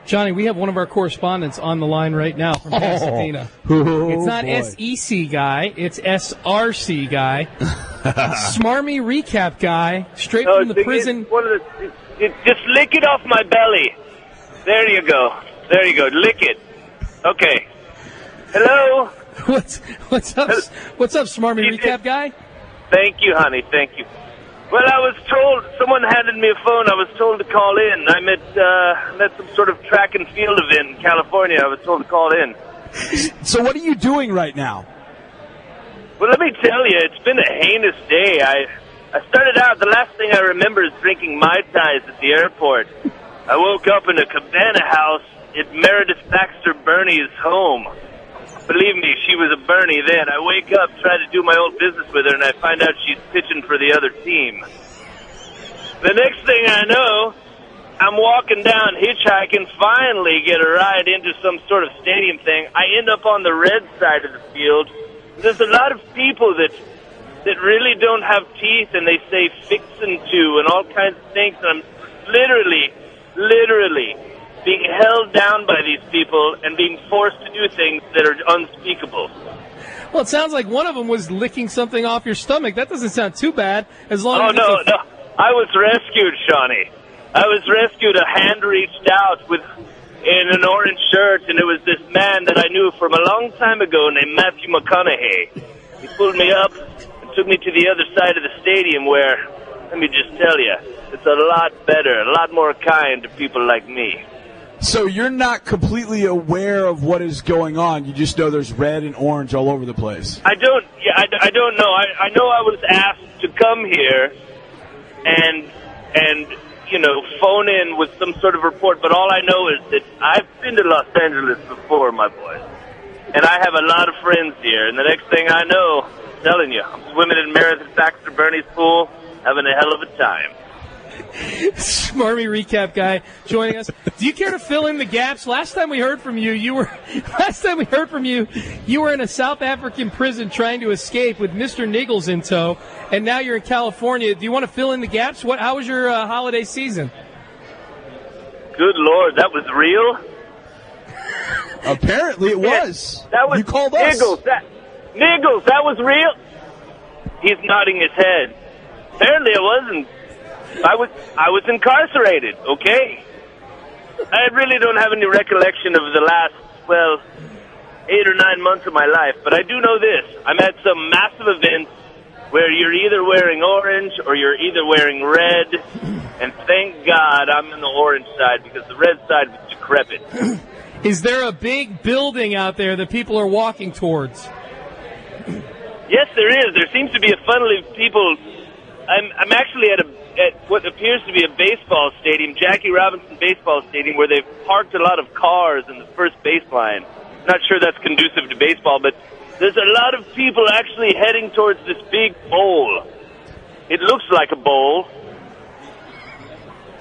Johnny, we have one of our correspondents on the line right now from Pasadena. It's not SEC guy, it's SRC guy. Smarmy recap guy, straight from the prison. Just lick it off my belly. There you go. Lick it. Okay. Hello? What's up? What's up, Smarmy recap guy? Thank you, honey. Thank you. Well, I was told, someone handed me a phone. I was told to call in. I'm at some sort of track and field event in California. I was told to call in. So what are you doing right now? Well, let me tell you, it's been a heinous day. I started out, the last thing I remember is drinking Mai Tais at the airport. I woke up in a cabana house at Meredith Baxter Burney's home. Believe me, she was a Bernie then. I wake up, try to do my old business with her, and I find out she's pitching for the other team. The next thing I know, I'm walking down, hitchhiking, finally get a ride into some sort of stadium thing. I end up on the red side of the field. There's a lot of people that really don't have teeth, and they say fixin' to and all kinds of things. And I'm literally being held down by these people and being forced to do things that are unspeakable. Well, it sounds like one of them was licking something off your stomach. That doesn't sound too bad. As long as no. I was rescued, Shawnee. I was rescued. A hand reached out in an orange shirt, and it was this man that I knew from a long time ago named Matthew McConaughey. He pulled me up and took me to the other side of the stadium where, let me just tell you, it's a lot better, a lot more kind to people like me. So you're not completely aware of what is going on. You just know there's red and orange all over the place. I don't know. I know I was asked to come here and phone in with some sort of report, but all I know is that I've been to Los Angeles before, my boy. And I have a lot of friends here. And the next thing I know, I'm telling you, I'm swimming in Meredith Baxter Burney's pool, having a hell of a time. Smarmy recap guy joining us. Do you care to fill in the gaps? Last time we heard from you, you were in a South African prison trying to escape with Mr. Niggles in tow, and now you're in California. Do you want to fill in the gaps? How was your holiday season? Good Lord, that was real? Apparently it was. That was you called us. Niggles, that was real? He's nodding his head. Apparently it wasn't. I was incarcerated, okay? I really don't have any recollection of the last, 8 or 9 months of my life, but I do know this. I'm at some massive events where you're either wearing orange or you're either wearing red, and thank God I'm on the orange side because the red side was decrepit. Is there a big building out there that people are walking towards? Yes, there is. There seems to be a funnel of people. I'm actually at what appears to be a baseball stadium, Jackie Robinson Baseball Stadium, where they've parked a lot of cars in the first baseline. Not sure that's conducive to baseball, but there's a lot of people actually heading towards this big bowl. It looks like a bowl.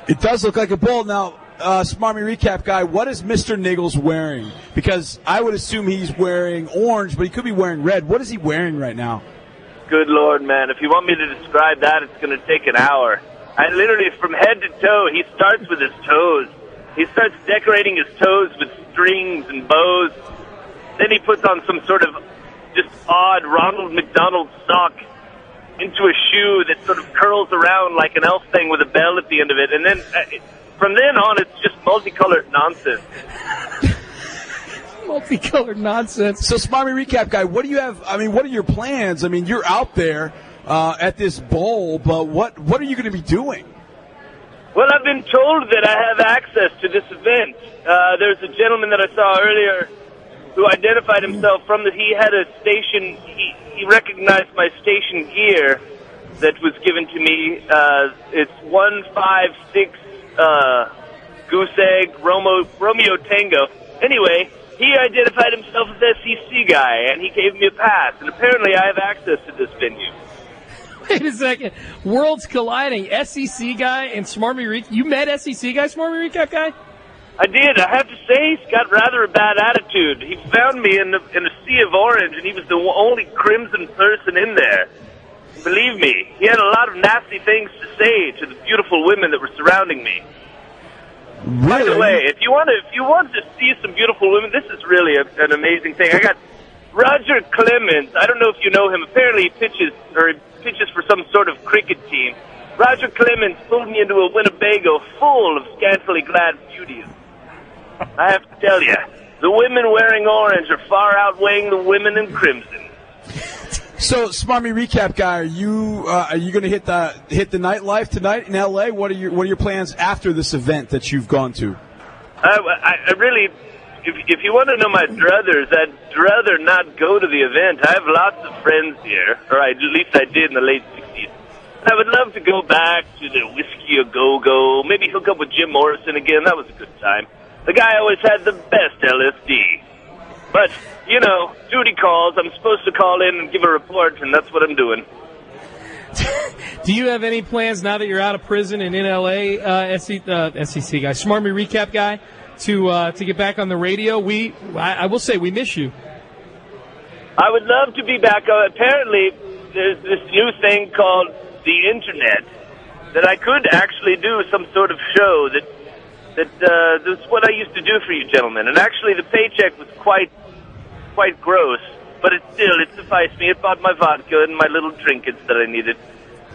It does look like a bowl. Now, Smarmy recap guy, what is Mr. Niggles wearing? Because I would assume he's wearing orange, but he could be wearing red. What is he wearing right now? Good Lord, man. If you want me to describe that, it's going to take an hour. I literally, from head to toe, he starts with his toes. He starts decorating his toes with strings and bows. Then he puts on some sort of just odd Ronald McDonald sock into a shoe that sort of curls around like an elf thing with a bell at the end of it. And then from then on, it's just multicolored nonsense. Multicolored nonsense. So, Smarmy recap guy, what do you have? I mean, what are your plans? I mean, you're out there at this bowl, but what are you going to be doing? Well, I've been told that I have access to this event. There's a gentleman that I saw earlier who identified himself he had a station, he recognized my station gear that was given to me. It's 156 Goose Egg Romeo Tango. Anyway, he identified himself as SEC guy, and he gave me a pass. And apparently I have access to this venue. Wait a second. Worlds colliding. SEC guy and Smarmy Recap. You met SEC guy, Smarmy Recap guy? I did. I have to say he's got rather a bad attitude. He found me in a sea of orange, and he was the only crimson person in there. Believe me, he had a lot of nasty things to say to the beautiful women that were surrounding me. Really? By the way, if you want to see some beautiful women, this is really an amazing thing. I got Roger Clemens. I don't know if you know him. Apparently, he pitches for some sort of cricket team. Roger Clemens pulled me into a Winnebago full of scantily clad beauties. I have to tell you, the women wearing orange are far outweighing the women in crimson. So, Smarmy Recap Guy, are you going to hit the nightlife tonight in L.A.? What are your plans after this event that you've gone to? I really, if you want to know my druthers, I'd rather not go to the event. I have lots of friends here, or at least I did in the late 60s. I would love to go back to the Whiskey A Go-Go, maybe hook up with Jim Morrison again. That was a good time. The guy always had the best LSD. But, you know, duty calls. I'm supposed to call in and give a report, and that's what I'm doing. Do you have any plans now that you're out of prison and in L.A., SEC guy, Smarmy Recap Guy, to get back on the radio? I will say we miss you. I would love to be back. Apparently, there's this new thing called the Internet that I could actually do some sort of show that's what I used to do for you gentlemen. And actually, the paycheck was quite gross, but it sufficed me. It bought my vodka and my little trinkets that I needed.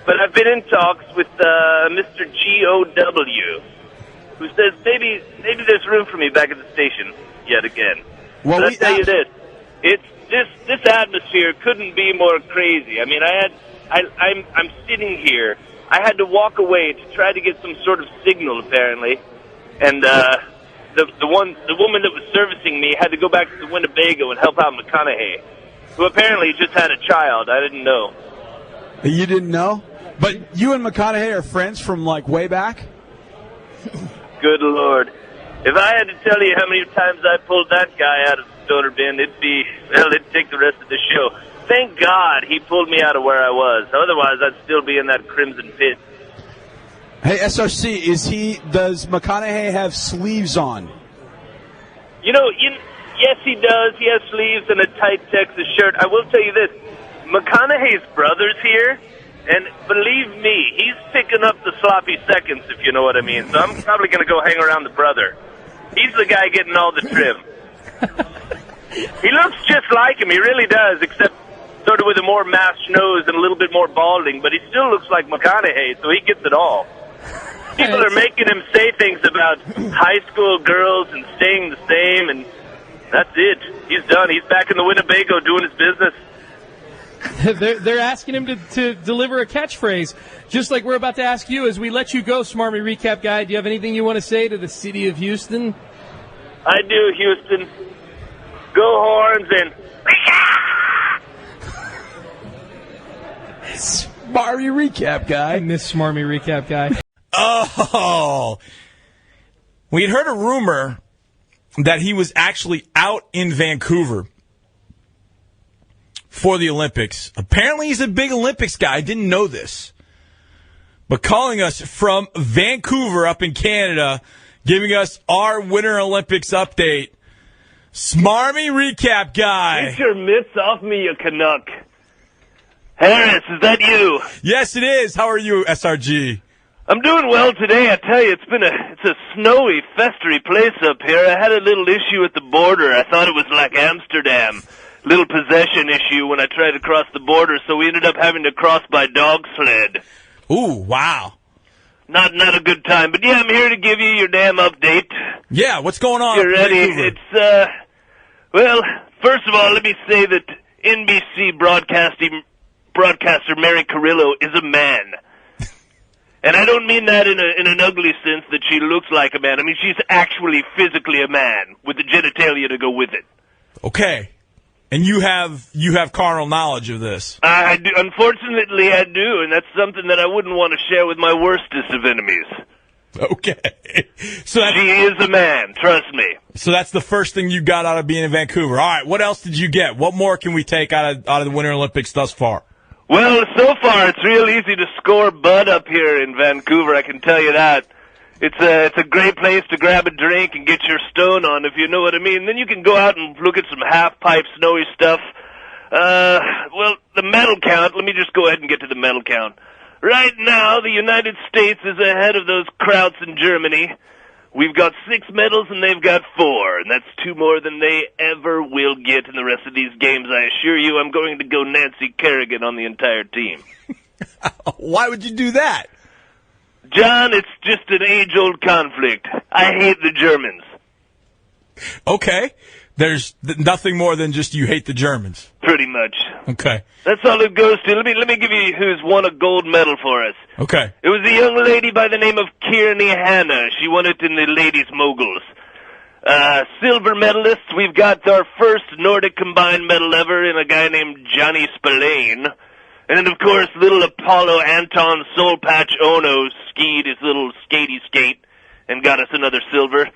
But I've been in talks with Mr. G.O.W., who says maybe there's room for me back at the station yet again. Well, I'll tell you this: this atmosphere couldn't be more crazy. I mean, I'm sitting here. I had to walk away to try to get some sort of signal, apparently, and the woman that was servicing me had to go back to the Winnebago and help out McConaughey, who apparently just had a child. I didn't know. You didn't know? But you and McConaughey are friends from, like, way back? Good Lord. If I had to tell you how many times I pulled that guy out of the stoner bin, it'd take the rest of the show. Thank God he pulled me out of where I was. Otherwise, I'd still be in that crimson pit. Hey, SRC, does McConaughey have sleeves on? Yes, he does. He has sleeves and a tight Texas shirt. I will tell you this. McConaughey's brother's here, and believe me, he's picking up the sloppy seconds, if you know what I mean. So I'm probably going to go hang around the brother. He's the guy getting all the trim. He looks just like him. He really does, except sort of with a more masked nose and a little bit more balding. But he still looks like McConaughey, so he gets it all. People are making him say things about high school girls and staying the same, and that's it. He's done. He's back in the Winnebago doing his business. They're asking him to deliver a catchphrase, just like we're about to ask you as we let you go, Smarmy Recap Guy. Do you have anything you want to say to the city of Houston? I do, Houston. Go Horns and... Smarmy Recap Guy. I miss Smarmy Recap Guy. Oh. We had heard a rumor that he was actually out in Vancouver for the Olympics. Apparently he's a big Olympics guy. I didn't know this. But calling us from Vancouver up in Canada, giving us our Winter Olympics update, Smarmy Recap Guy. Get your mitts off me, you Canuck. Harris, is that you? Yes, it is. How are you, SRG? I'm doing well today. I tell you, it's a snowy, festery place up here. I had a little issue at the border. I thought it was like Amsterdam. Little possession issue when I tried to cross the border, so we ended up having to cross by dog sled. Ooh, wow. Not a good time, but yeah, I'm here to give you your damn update. Yeah, what's going on? You're ready? Well, first of all, let me say that NBC broadcaster Mary Carrillo is a man. And I don't mean that in an ugly sense that she looks like a man. I mean, she's actually physically a man with the genitalia to go with it. Okay. And you have carnal knowledge of this. I do. Unfortunately, I do, and that's something that I wouldn't want to share with my worstest of enemies. Okay. So she is a man, trust me. So that's the first thing you got out of being in Vancouver. All right, what else did you get? What more can we take out of the Winter Olympics thus far? Well, so far it's real easy to score bud up here in Vancouver, I can tell you that. It's a great place to grab a drink and get your stone on, if you know what I mean. Then you can go out and look at some half-pipe snowy stuff. Well, the medal count, let me just go ahead and get to the medal count. Right now, the United States is ahead of those krauts in Germany We've got 6 medals and they've got 4, and that's 2 more than they ever will get in the rest of these games. I assure you I'm going to go Nancy Kerrigan on the entire team. Why would you do that? John, it's just an age-old conflict. I hate the Germans. Okay. There's nothing more than just you hate the Germans. Pretty much. Okay. That's all it goes to. Let me give you who's won a gold medal for us. Okay. It was a young lady by the name of Kearney Hanna. She won it in the ladies' moguls. Silver medalists, we've got our first Nordic combined medal ever in a guy named Johnny Spillane. And then, of course, little Apollo Anton Soulpatch Ono skied his little skatey skate and got us another silver.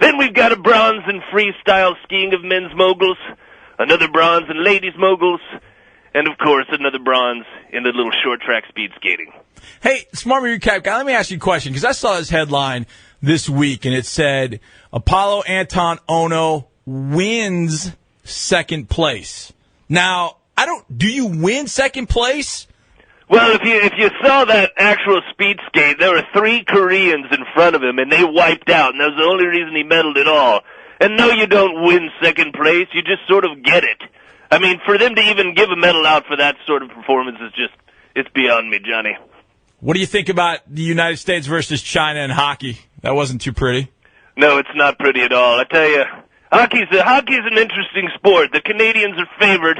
Then we've got a bronze in freestyle skiing of men's moguls, another bronze in ladies' moguls, and, of course, another bronze in the little short track speed skating. Hey, Smarmy Recap Guy, let me ask you a question, because I saw this headline this week, and it said, Apollo Anton Ono wins second place. Now, do you win second place? Well, if you saw that actual speed skate, there were 3 Koreans in front of him, and they wiped out, and that was the only reason he medaled at all. And no, you don't win second place, you just sort of get it. I mean, for them to even give a medal out for that sort of performance is just, it's beyond me, Johnny. What do you think about the United States versus China in hockey? That wasn't too pretty. No, it's not pretty at all. I tell you, hockey's an interesting sport. The Canadians are favored,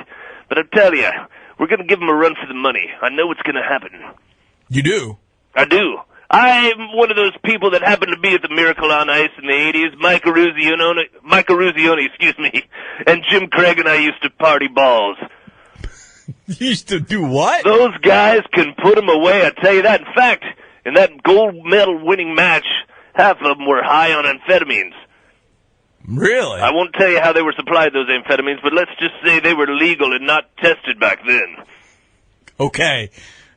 but I tell you, we're going to give them a run for the money. I know what's going to happen. You do? I do. I'm one of those people that happened to be at the Miracle on Ice in the 80s. Mike Eruzione, and Jim Craig and I used to party balls. You used to do what? Those guys can put them away, I tell you that. In fact, in that gold medal winning match, half of them were high on amphetamines. Really? I won't tell you how they were supplied, those amphetamines, but let's just say they were legal and not tested back then. Okay.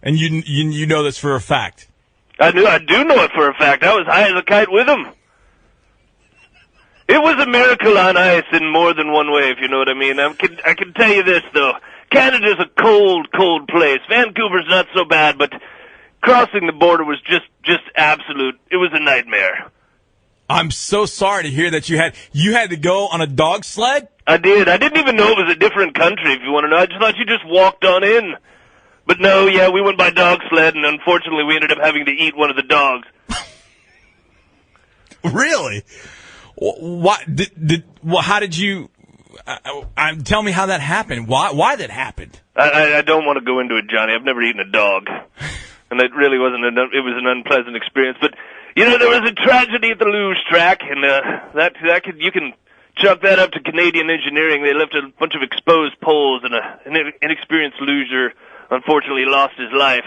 And you know this for a fact? I do know it for a fact. I was high as a kite with them. It was a miracle on ice in more than one way, if you know what I mean. I can tell you this, though. Canada's a cold, cold place. Vancouver's not so bad, but crossing the border was just absolute. It was a nightmare. I'm so sorry to hear that you had to go on a dog sled? I did. I didn't even know it was a different country, if you want to know. I just thought you just walked on in. But no, yeah, we went by dog sled, and unfortunately we ended up having to eat one of the dogs. Really? What? How did you... tell me how that happened. Why that happened? I don't want to go into it, Johnny. I've never eaten a dog. And it really wasn't it was an unpleasant experience. But, you know, there was a tragedy at the luge track, and you can chalk that up to Canadian engineering. They left a bunch of exposed poles, and an inexperienced luger unfortunately lost his life.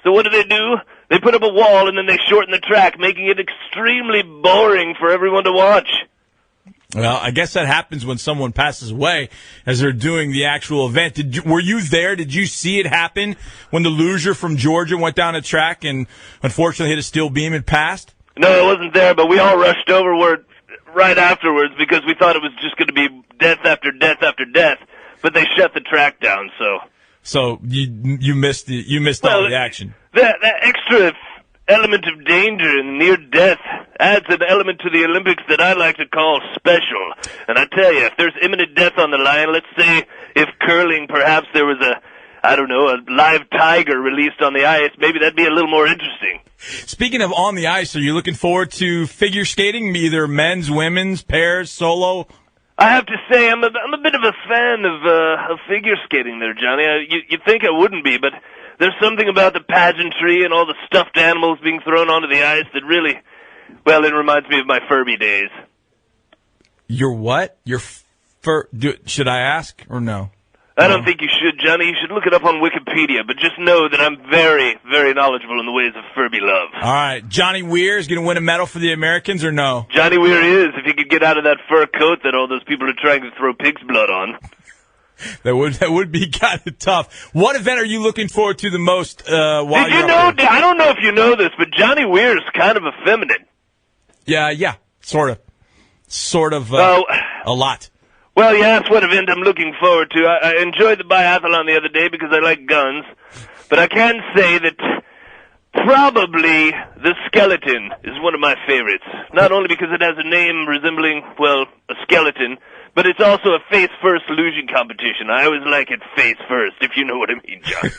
So what do? They put up a wall, and then they shorten the track, making it extremely boring for everyone to watch. Well, I guess that happens when someone passes away as they're doing the actual event. Were you there? Did you see it happen when the luger from Georgia went down a track and unfortunately hit a steel beam and passed? No, I wasn't there, but we all rushed over right afterwards because we thought it was just going to be death after death after death. But they shut the track down, so. So you missed all the action. That extra element of danger and near death adds an element to the Olympics that I like to call special. And I tell you, if there's imminent death on the line, let's say if curling, perhaps there was a live tiger released on the ice, maybe that'd be a little more interesting. Speaking of on the ice, are you looking forward to figure skating, either men's, women's, pairs, solo? I have to say, I'm a bit of a fan of figure skating there, Johnny. You'd think I wouldn't be, but there's something about the pageantry and all the stuffed animals being thrown onto the ice that really, well, it reminds me of my Furby days. Your what? Your should I ask or no? I don't think you should, Johnny. You should look it up on Wikipedia, but just know that I'm very, very knowledgeable in the ways of Furby love. All right. Johnny Weir is going to win a medal for the Americans or no? Johnny Weir is, if he could get out of that fur coat that all those people are trying to throw pig's blood on. That would be kind of tough. What event are you looking forward to the most while Did you you're know, I don't know if you know this, but Johnny Weir is kind of effeminate. Yeah, sort of, a lot. Well, yeah, that's what event I'm looking forward to. I enjoyed the biathlon the other day because I like guns. But I can say that Probably the skeleton is one of my favorites. Not only because it has a name resembling, well, a skeleton, but it's also a face-first illusion competition. I always like it face-first, if you know what I mean, John.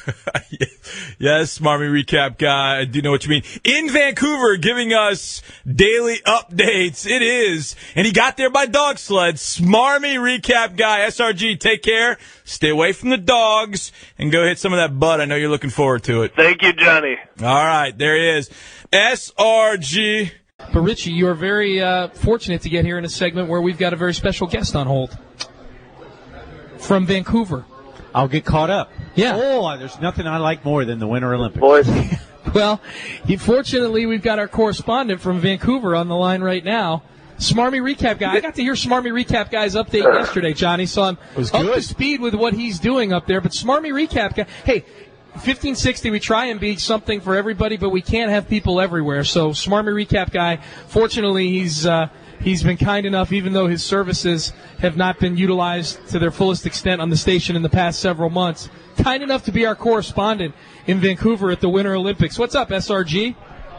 Yes, Smarmy Recap Guy, I do know what you mean. In Vancouver, giving us daily updates. It is, and he got there by dog sled, Smarmy Recap Guy. SRG, take care. Stay away from the dogs, and go hit some of that butt. I know you're looking forward to it. Thank you, Johnny. All right, there he is. SRG. But, Richie, you are very fortunate to get here in a segment where we've got a very special guest on hold from Vancouver. I'll get caught up. Yeah. Oh, there's nothing I like more than the Winter Olympics. Boys. Well, fortunately, we've got our correspondent from Vancouver on the line right now. Smarmy Recap Guy. I got to hear Smarmy Recap Guy's update yesterday, Johnny, so I'm up to speed with what he's doing up there. But Smarmy Recap Guy, hey, 1560, we try and be something for everybody, but we can't have people everywhere. So Smarmy Recap Guy, fortunately, he's been kind enough, even though his services have not been utilized to their fullest extent on the station in the past several months, kind enough to be our correspondent in Vancouver at the Winter Olympics. What's up, SRG?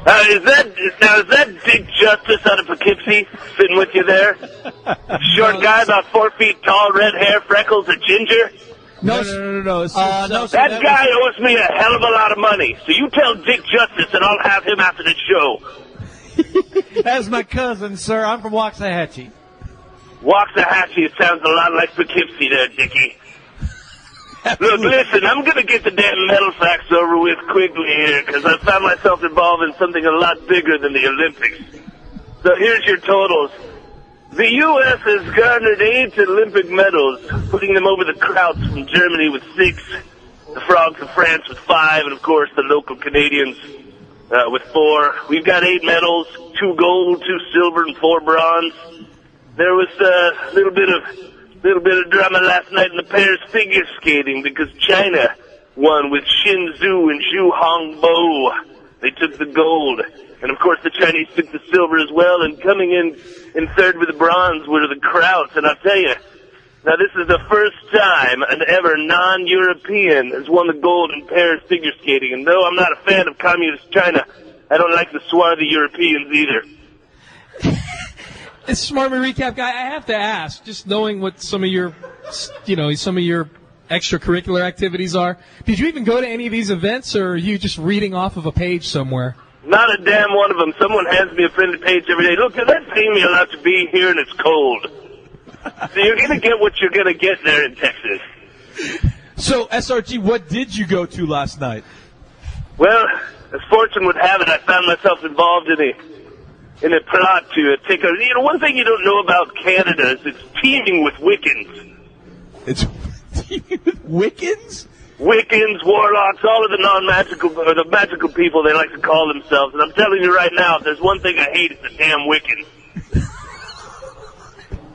Is that Dick Justice out of Poughkeepsie sitting with you there? Short guy, about 4 feet tall, red hair, freckles, a ginger? No. That guy owes me a hell of a lot of money. So you tell Dick Justice and I'll have him after the show. That's my cousin, sir. I'm from Waxahachie. Waxahachie, it sounds a lot like Poughkeepsie there, Dickie. Look, listen, I'm going to get the damn medal facts over with quickly here because I found myself involved in something a lot bigger than the Olympics. So here's your totals. The U.S. has garnered 8 Olympic medals, putting them over the Krauts from Germany with 6, the Frogs of France with 5, and, of course, the local Canadians with 4. We've got 8 medals, 2 gold, 2 silver, and 4 bronze. There was a little bit of drama last night in the pairs figure skating because China won with Xin Zhu and Zhu Hongbo. They took the gold. And, of course, the Chinese took the silver as well, and coming in third with the bronze were the Krauts. And I'll tell you, now this is the first time an ever non-European has won the gold in pairs figure skating. And though I'm not a fan of communist China, I don't like the swarthy Europeans either. Smarmy Recap Guy, I have to ask, just knowing what some of your extracurricular activities are, did you even go to any of these events, or are you just reading off of a page somewhere? Not a damn one of them. Someone hands me a printed page every day. Look, they're paying me allowed to be here, and it's cold. So you're going to get what you're going to get there in Texas. So, SRG, what did you go to last night? Well, as fortune would have it, I found myself involved in a plot to take a... You know, one thing you don't know about Canada is it's teeming with Wiccans. It's teeming with Wiccans? Wiccans, warlocks, all of the non-magical, or the magical people they like to call themselves. And I'm telling you right now, if there's one thing I hate, it's the damn Wiccans.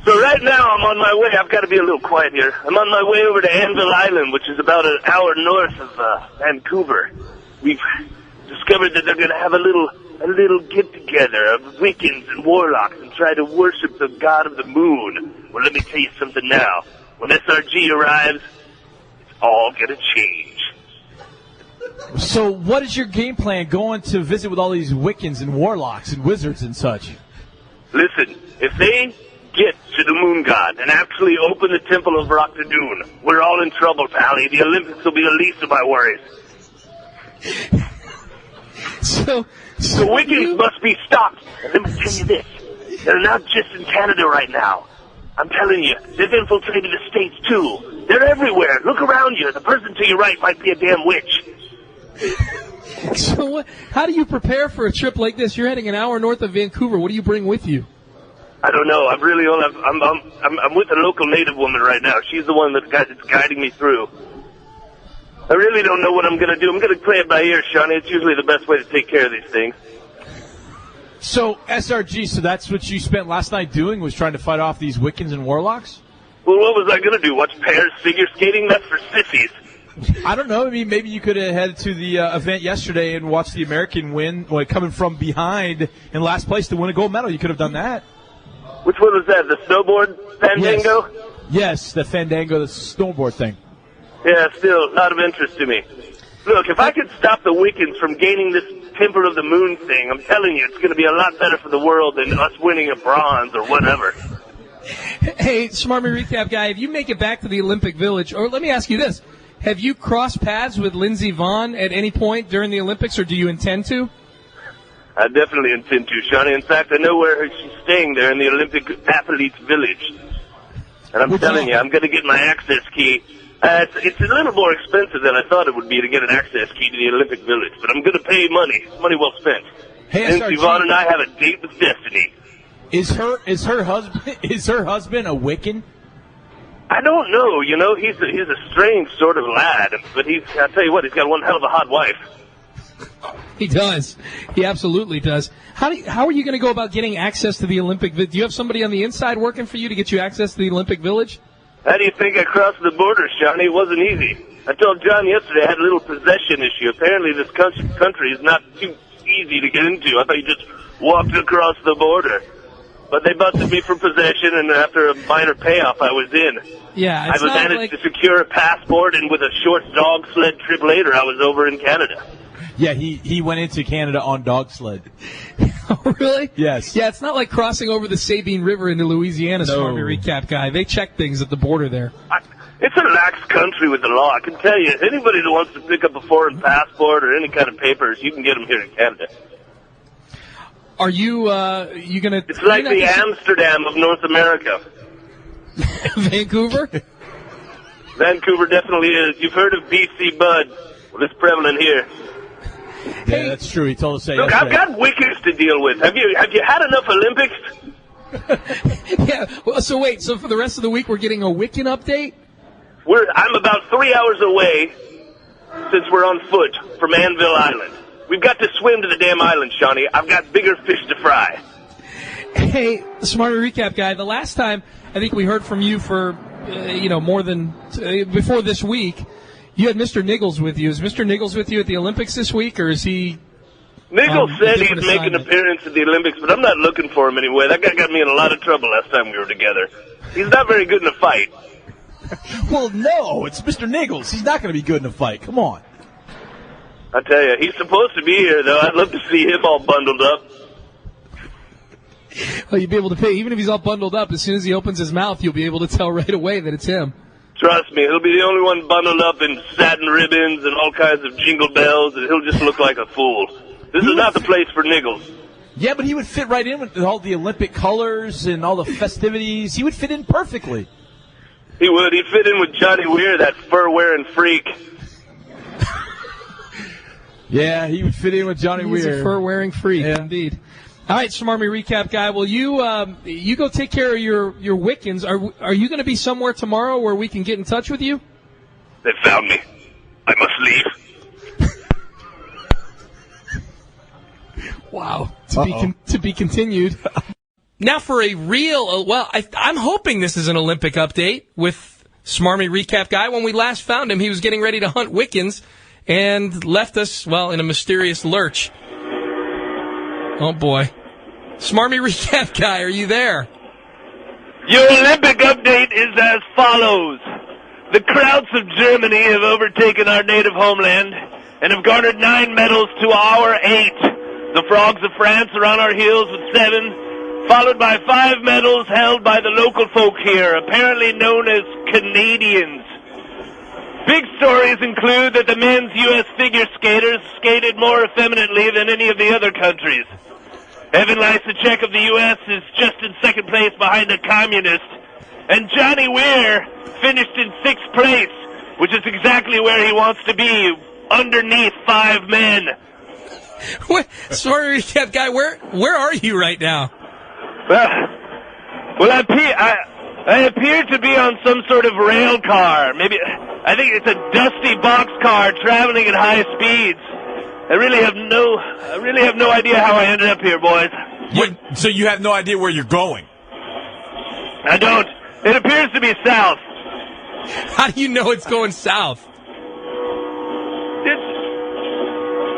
So right now, I'm on my way. I've got to be a little quiet here. I'm on my way over to Anvil Island, which is about an hour north of Vancouver. We've discovered that they're going to have a little get-together of Wiccans and warlocks and try to worship the god of the moon. Well, let me tell you something now. When SRG arrives, all gonna change. So what is your game plan going to visit with all these Wiccans and warlocks and wizards and such? Listen, if they get to the moon god and actually open the temple of Rocktadoon, we're all in trouble, Pally. The Olympics will be the least of my worries. So the Wiccans must be stopped. And let me tell you this. They're not just in Canada right now. I'm telling you, they've infiltrated the States, too. They're everywhere. Look around you. The person to your right might be a damn witch. So how do you prepare for a trip like this? You're heading an hour north of Vancouver. What do you bring with you? I don't know. I'm with a local native woman right now. She's the one that's guiding me through. I really don't know what I'm going to do. I'm going to play it by ear, Shawnee. It's usually the best way to take care of these things. So, SRG, so that's what you spent last night doing, was trying to fight off these Wiccans and warlocks? Well, what was I going to do? Watch pairs figure skating? That's for sissies. I don't know. I mean, maybe you could have headed to the event yesterday and watched the American win, coming from behind in last place to win a gold medal. You could have done that. Which one was that? The snowboard fandango? Yes, the fandango, the snowboard thing. Yeah, still not of interest to me. Look, if I could stop the Wiccans from gaining this Temple of the Moon thing. I'm telling you, it's going to be a lot better for the world than us winning a bronze or whatever. Hey, Smarmy Recap Guy, if you make it back to the Olympic Village, or let me ask you this, have you crossed paths with Lindsey Vonn at any point during the Olympics, or do you intend to? I definitely intend to, Shawnee. In fact, I know where she's staying there in the Olympic Athletes Village. And I'm telling you, I'm going to get my access key. It's a little more expensive than I thought it would be to get an access key to the Olympic Village, but I'm going to pay money. Money well spent. Hey, Lindsey Vonn and I have a date with destiny. Is her husband a Wiccan? I don't know. You know, he's a strange sort of lad, but I'll tell you what, he's got one hell of a hot wife. He does. He absolutely does. How are you going to go about getting access to the Olympic Village? Do you have somebody on the inside working for you to get you access to the Olympic Village? How do you think I crossed the border, Shawnee? It wasn't easy. I told John yesterday I had a little possession issue. Apparently this country is not too easy to get into. I thought you just walked across the border. But they busted me for possession, and after a minor payoff, I was in. Yeah, I managed to secure a passport, and with a short dog sled trip later, I was over in Canada. Yeah, he went into Canada on dog sled. Oh, really? Yes. Yeah, it's not like crossing over the Sabine River into Louisiana, Smarmy Recap Guy. They check things at the border there. It's a lax country with the law. I can tell you, anybody that wants to pick up a foreign passport or any kind of papers, you can get them here in Canada. Are you going to... It's like the Amsterdam of North America. Vancouver? Vancouver definitely is. You've heard of BC Bud. Well, it's prevalent here. Yeah, that's true. He told us that. Look, I've got Wiccans to deal with. Have you had enough Olympics? Yeah. Well, so for the rest of the week, we're getting a Wiccan update? I'm about 3 hours away since we're on foot from Anvil Island. We've got to swim to the damn island, Shawnee. I've got bigger fish to fry. Hey, Smarmy Recap Guy, the last time I think we heard from you for, more than before this week, you had Mr. Niggles with you. Is Mr. Niggles with you at the Olympics this week, or is he... Niggles said he'd make an appearance at the Olympics, but I'm not looking for him anyway. That guy got me in a lot of trouble last time we were together. He's not very good in a fight. Well, no, it's Mr. Niggles. He's not going to be good in a fight. Come on. I tell you, he's supposed to be here, though. I'd love to see him all bundled up. Well, you'd be able to pay. Even if he's all bundled up, as soon as he opens his mouth, you'll be able to tell right away that it's him. Trust me, he'll be the only one bundled up in satin ribbons and all kinds of jingle bells, and he'll just look like a fool. This is not the place for Niggles. Yeah, but he would fit right in with all the Olympic colors and all the festivities. He would fit in perfectly. He would. He'd fit in with Johnny Weir, that fur-wearing freak. Yeah, he would fit in with Johnny Weir. He's a fur-wearing freak, indeed. All right, Smarmy Recap Guy, well, you go take care of your Wiccans. Are you going to be somewhere tomorrow where we can get in touch with you? They found me. I must leave. Wow. To be continued. Now for a real, I'm hoping this is an Olympic update with Smarmy Recap Guy. When we last found him, he was getting ready to hunt Wiccans and left us, in a mysterious lurch. Oh, boy. Smarmy Recap Guy, are you there? Your Olympic update is as follows. The Krauts of Germany have overtaken our native homeland and have garnered 9 medals to our 8. The Frogs of France are on our heels with 7, followed by 5 medals held by the local folk here, apparently known as Canadians. Big stories include that the men's U.S. figure skaters skated more effeminately than any of the other countries. Evan Lysacek of the U.S. is just in second place behind a communist, and Johnny Weir finished in 6th place, which is exactly where he wants to be, underneath 5 men. Sorry, Recap Guy, where are you right now? Well, I appear to be on some sort of rail car. Maybe, I think it's a dusty box car traveling at high speeds. I really have no idea how I ended up here, boys. So you have no idea where you're going? I don't. It appears to be south. How do you know it's going south?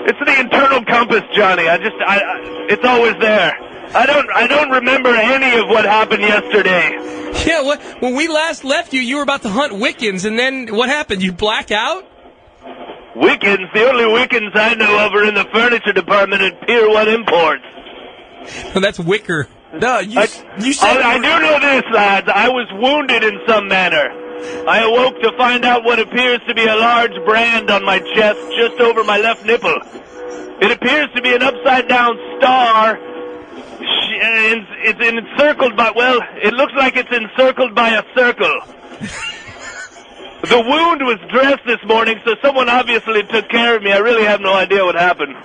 It's the internal compass, Johnny. It's always there. I don't remember any of what happened yesterday. Yeah, when we last left you, you were about to hunt Wiccans, and then what happened? You black out? Wiccans? The only Wiccans I know of are in the furniture department at Pier 1 Imports. Well, that's Wicker. No, you said... I do know this, lads. I was wounded in some manner. I awoke to find out what appears to be a large brand on my chest just over my left nipple. It appears to be an upside-down star. It's encircled by, well, it looks like it's encircled by a circle. The wound was dressed this morning, so someone obviously took care of me. I really have no idea what happened.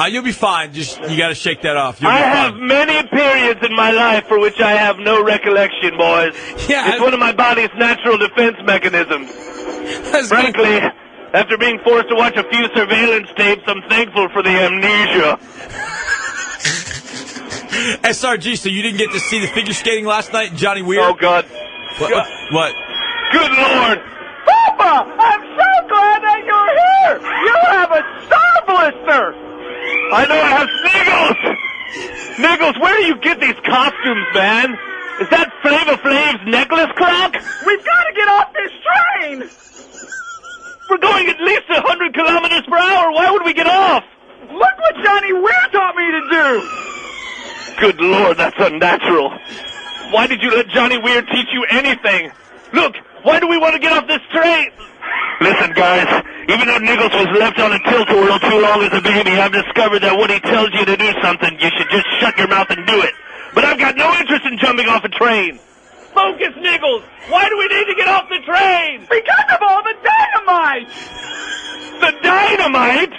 You'll be fine. Just you got to shake that off. I have many periods in my life for which I have no recollection, boys. Yeah, it's one of my body's natural defense mechanisms. Frankly, after being forced to watch a few surveillance tapes, I'm thankful for the amnesia. SRG, so you didn't get to see the figure skating last night, Johnny Weir? Oh, God. What? Good Lord. Papa, I'm so glad that you're here. You have a star blister. I know I have Niggles. Niggles, where do you get these costumes, man? Is that Flava Flav's necklace clock? We've got to get off this train. We're going at least 100 kilometers per hour. Why would we get off? Look what Johnny Weir taught me to do. Good Lord, that's unnatural. Why did you let Johnny Weir teach you anything? Look, why do we want to get off this train? Listen, guys, even though Niggles was left on a tilt-a-whirl too long as a baby, I've discovered that when he tells you to do something, you should just shut your mouth and do it. But I've got no interest in jumping off a train. Focus, Niggles! Why do we need to get off the train? Because of all the dynamite! The dynamite?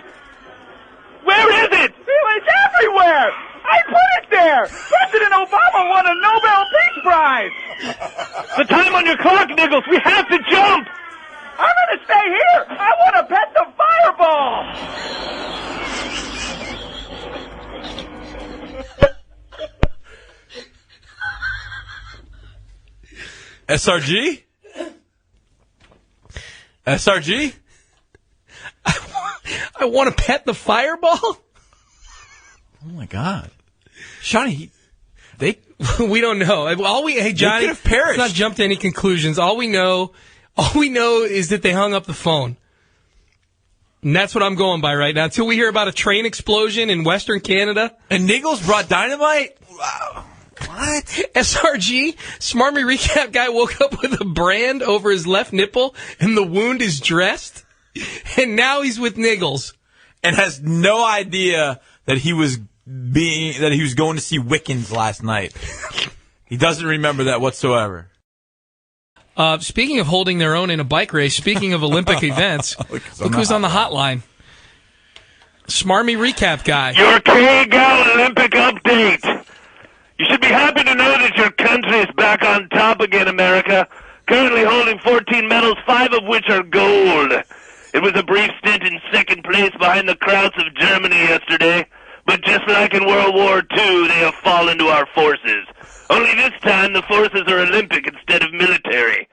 Where is it? It's everywhere! I put it there! President Obama won a Nobel Peace Prize! The time on your clock, Niggles! We have to jump! I'm gonna stay here! I want to pet the fireball! SRG? SRG? I want to pet the fireball? Oh, my God. Johnny, we don't know. Hey, Johnny, could have perished. Let's not jump to any conclusions. All we know is that they hung up the phone. And that's what I'm going by right now. Until we hear about a train explosion in Western Canada. And Niggles brought dynamite? Wow. What? SRG, Smarmy recap guy woke up with a brand over his left nipple, and the wound is dressed. And now he's with Niggles. And has no idea that he was going to see Wiccans last night. He doesn't remember that whatsoever. Speaking of holding their own in a bike race, speaking of Olympic events, look who's on the hotline. Smarmy recap guy. Your K-Gal Olympic update. You should be happy to know that your country is back on top again, America. Currently holding 14 medals, 5 of which are gold. It was a brief stint in second place behind the Krauts of Germany yesterday. But just like in World War II, they have fallen to our forces. Only this time, the forces are Olympic instead of military.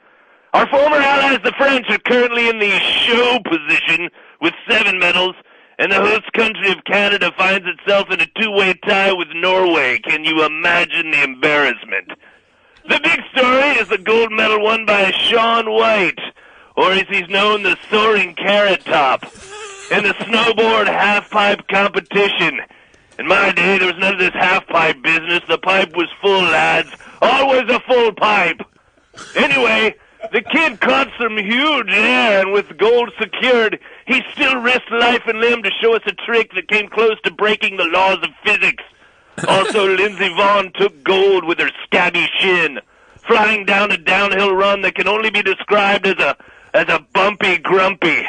Our former allies, the French, are currently in the show position with 7 medals, and the host country of Canada finds itself in a 2-way tie with Norway. Can you imagine the embarrassment? The big story is the gold medal won by Shaun White, or as he's known, the Soaring Carrot Top, in the snowboard half-pipe competition. In my day, there was none of this half-pipe business. The pipe was full, lads. Always a full pipe. Anyway, the kid caught some huge air, and with gold secured, he still risked life and limb to show us a trick that came close to breaking the laws of physics. Also, Lindsey Vonn took gold with her scabby shin, flying down a downhill run that can only be described as a bumpy grumpy.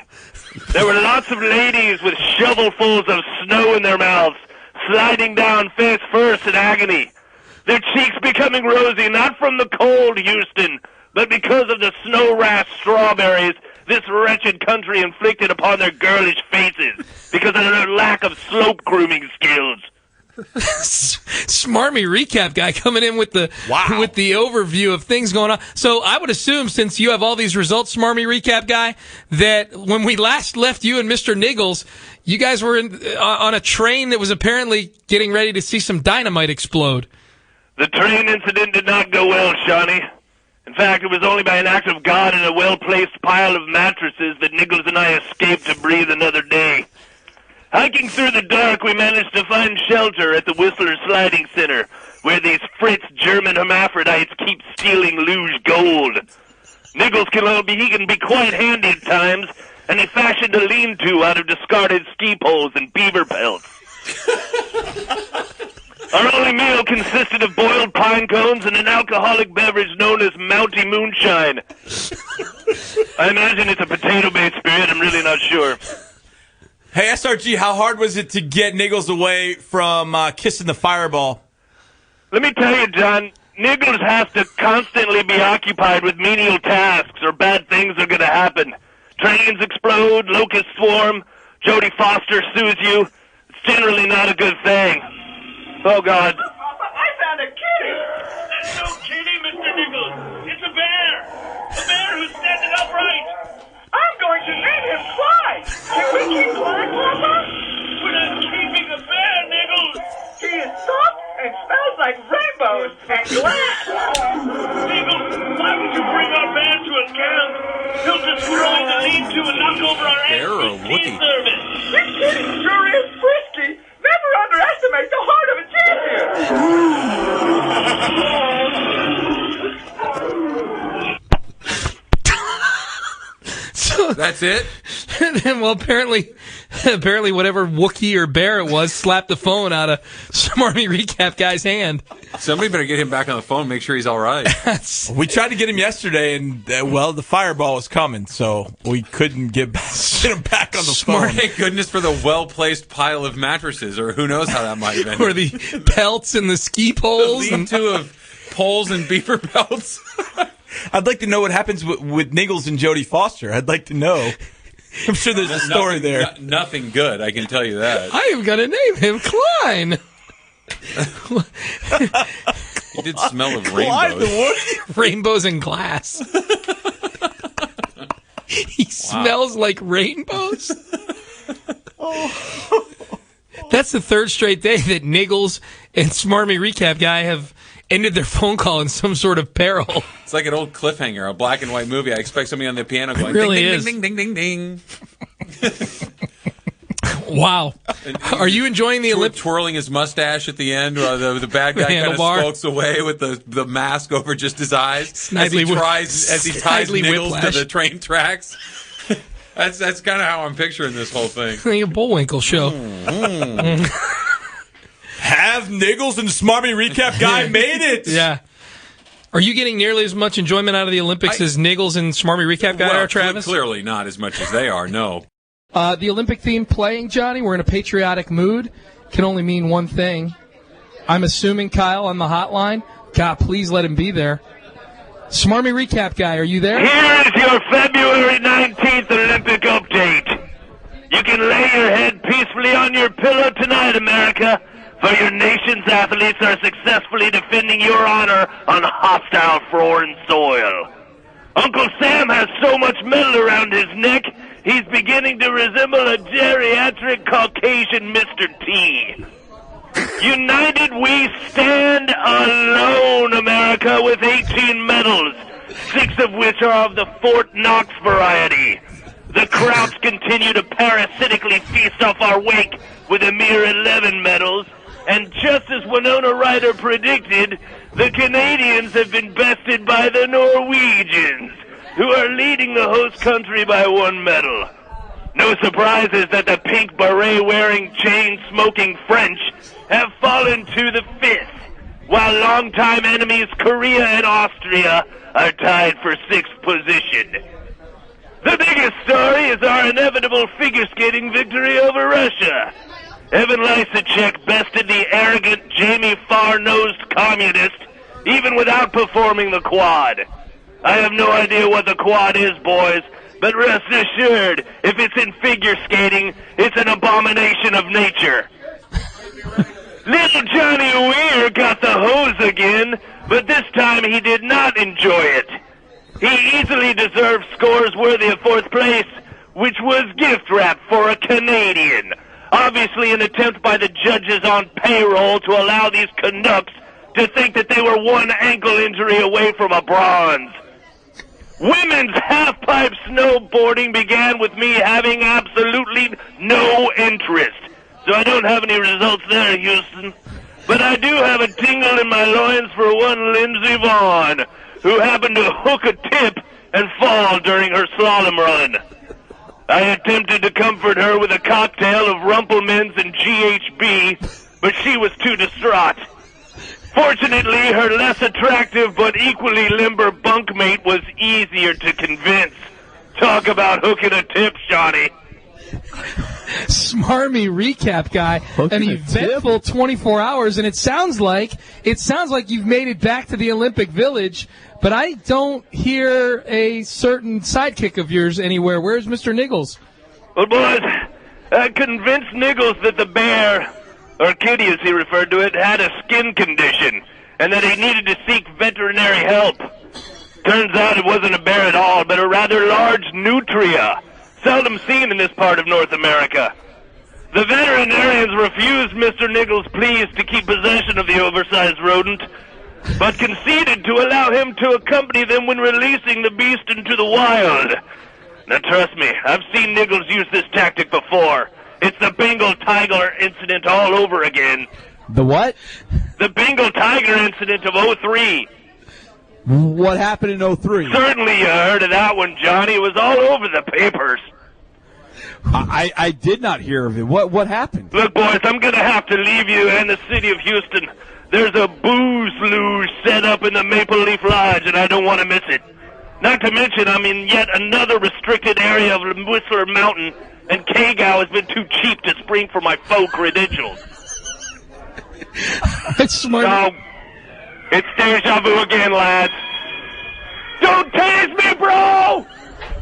There were lots of ladies with shovelfuls of snow in their mouths, sliding down face first in agony, their cheeks becoming rosy, not from the cold, Houston, but because of the snow-wrapped strawberries this wretched country inflicted upon their girlish faces because of their lack of slope grooming skills. Smarmy recap guy coming in with the overview of things going on. So I would assume, since you have all these results, Smarmy recap guy, that when we last left you and Mr. Niggles, you guys were on a train that was apparently getting ready to see some dynamite explode. The train incident did not go well, Shawnee. In fact, it was only by an act of God and a well-placed pile of mattresses that Niggles and I escaped to breathe another day. Hiking through the dark, we managed to find shelter at the Whistler Sliding Center, where these Fritz German hermaphrodites keep stealing luge gold. Niggles can be quite handy at times, and he fashioned a lean-to out of discarded ski poles and beaver pelts. Our only meal consisted of boiled pine cones and an alcoholic beverage known as Mountie Moonshine. I imagine it's a potato-based spirit. I'm really not sure. Hey, SRG, how hard was it to get Niggles away from kissing the fireball? Let me tell you, John, Niggles has to constantly be occupied with menial tasks or bad things are going to happen. Trains explode, locusts swarm, Jodie Foster sues you. It's generally not a good thing. Oh, God. I found a kitty. That's no kitty, Mr. Niggles. It's a bear. A bear who's standing upright. I'm going to name him Clyde. Can we keep Clyde, Papa? We're not keeping a bear, Niggles. He is soft and smells like rainbows and glass. Niggles, why would you bring our bear to a camp? He'll destroy the lead-to and knock over our SRG service. This kitty sure is frisky. Never underestimate the heart of a champion. So that's it? Well, apparently whatever Wookiee or bear it was slapped the phone out of Smarmy Recap Guy's hand. Somebody better get him back on the phone and make sure he's all right. We tried to get him yesterday, and, the fireball was coming, so we couldn't get him back on the phone. Thank goodness for the well-placed pile of mattresses, or who knows how that might have been. Or the pelts and the ski poles. The lean-to of poles and beaver pelts. I'd like to know what happens with Niggles and Jodie Foster. I'd like to know. I'm sure there's a story there. Nothing good, I can tell you that. I am going to name him Klein. He did smell of rainbows. Rainbows and glass. He smells like rainbows. That's the third straight day that Niggles and Smarmy Recap Guy have ended their phone call in some sort of peril. It's like an old cliffhanger, a black and white movie. I expect somebody on the piano going, it really ding, is. ding, ding, ding, ding, ding. Wow. Are you enjoying the Olympics? Twirling his mustache at the end, or the bad guy kind of skulks away with the mask over just his eyes as he ties Niggles to the train tracks. That's kind of how I'm picturing this whole thing. Like a Bullwinkle show. Have Niggles and Smarmy Recap Guy made it? Yeah. Are you getting nearly as much enjoyment out of the Olympics as Niggles and Smarmy Recap Guy are, Travis? Clearly not as much as they are, no. The Olympic theme playing, Johnny, we're in a patriotic mood. Can only mean one thing. I'm assuming Kyle on the hotline. God, please let him be there. Smarmy Recap Guy, are you there? Here is your February 19th Olympic update. You can lay your head peacefully on your pillow tonight, America, for your nation's athletes are successfully defending your honor on hostile foreign soil. Uncle Sam has so much metal around his neck, he's beginning to resemble a geriatric Caucasian Mr. T. United we stand alone, America, with 18 medals, 6 of which are of the Fort Knox variety. The Krauts continue to parasitically feast off our wake with a mere 11 medals, and just as Winona Ryder predicted, the Canadians have been bested by the Norwegians, who are leading the host country by 1 medal. No surprises that the pink beret-wearing, chain-smoking French have fallen to the 5th, while longtime enemies Korea and Austria are tied for 6th position. The biggest story is our inevitable figure skating victory over Russia. Evan Lysacek bested the arrogant Jamie Farr-nosed communist, even without performing the quad. I have no idea what the quad is, boys, but rest assured, if it's in figure skating, it's an abomination of nature. Little Johnny Weir got the hose again, but this time he did not enjoy it. He easily deserved scores worthy of 4th place, which was gift wrap for a Canadian. Obviously an attempt by the judges on payroll to allow these Canucks to think that they were one ankle injury away from a bronze. Women's half-pipe snowboarding began with me having absolutely no interest. So I don't have any results there, Houston. But I do have a tingle in my loins for one Lindsey Vaughn, who happened to hook a tip and fall during her slalom run. I attempted to comfort her with a cocktail of Rumpelmans and GHB, but she was too distraught. Fortunately, her less attractive but equally limber bunkmate was easier to convince. Talk about hooking a tip, Shawnee. Smarmy recap guy, an eventful 24 hours, and it sounds like you've made it back to the Olympic Village, but I don't hear a certain sidekick of yours anywhere. Where's Mr. Niggles? Well, boys, I convinced Niggles that the bear, or kitty as he referred to it, had a skin condition, and that he needed to seek veterinary help. Turns out it wasn't a bear at all, but a rather large nutria, seldom seen in this part of North America. The veterinarians refused Mr. Niggles' pleas to keep possession of the oversized rodent, but conceded to allow him to accompany them when releasing the beast into the wild. Now trust me, I've seen Niggles use this tactic before. It's the Bengal tiger incident all over again. The what? The Bengal tiger incident of 03. What happened in 03? Certainly you heard of that one, Johnny. It was all over the papers. I did not hear of it. What happened? Look, boys, I'm going to have to leave you and the city of Houston. There's a booze luge set up in the Maple Leaf Lodge, and I don't want to miss it. Not to mention I'm in yet another restricted area of Whistler Mountain, and KGOW has been too cheap to spring for my faux credentials. It's smart. So, it's deja vu again, lads. Don't tase me, bro!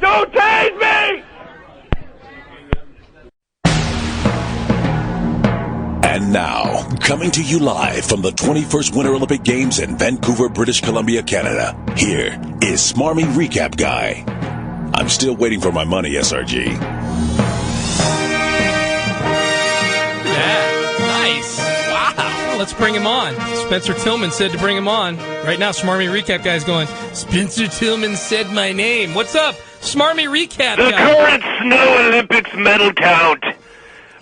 Don't tase me! And now, coming to you live from the 21st Winter Olympic Games in Vancouver, British Columbia, Canada, here is Smarmy Recap Guy. I'm still waiting for my money, SRG. Yeah, nice. Wow. Well, let's bring him on. Spencer Tillman said to bring him on. Right now, Smarmy Recap Guy's going, Spencer Tillman said my name. What's up, Smarmy Recap Guy? The current Snow Olympics medal count.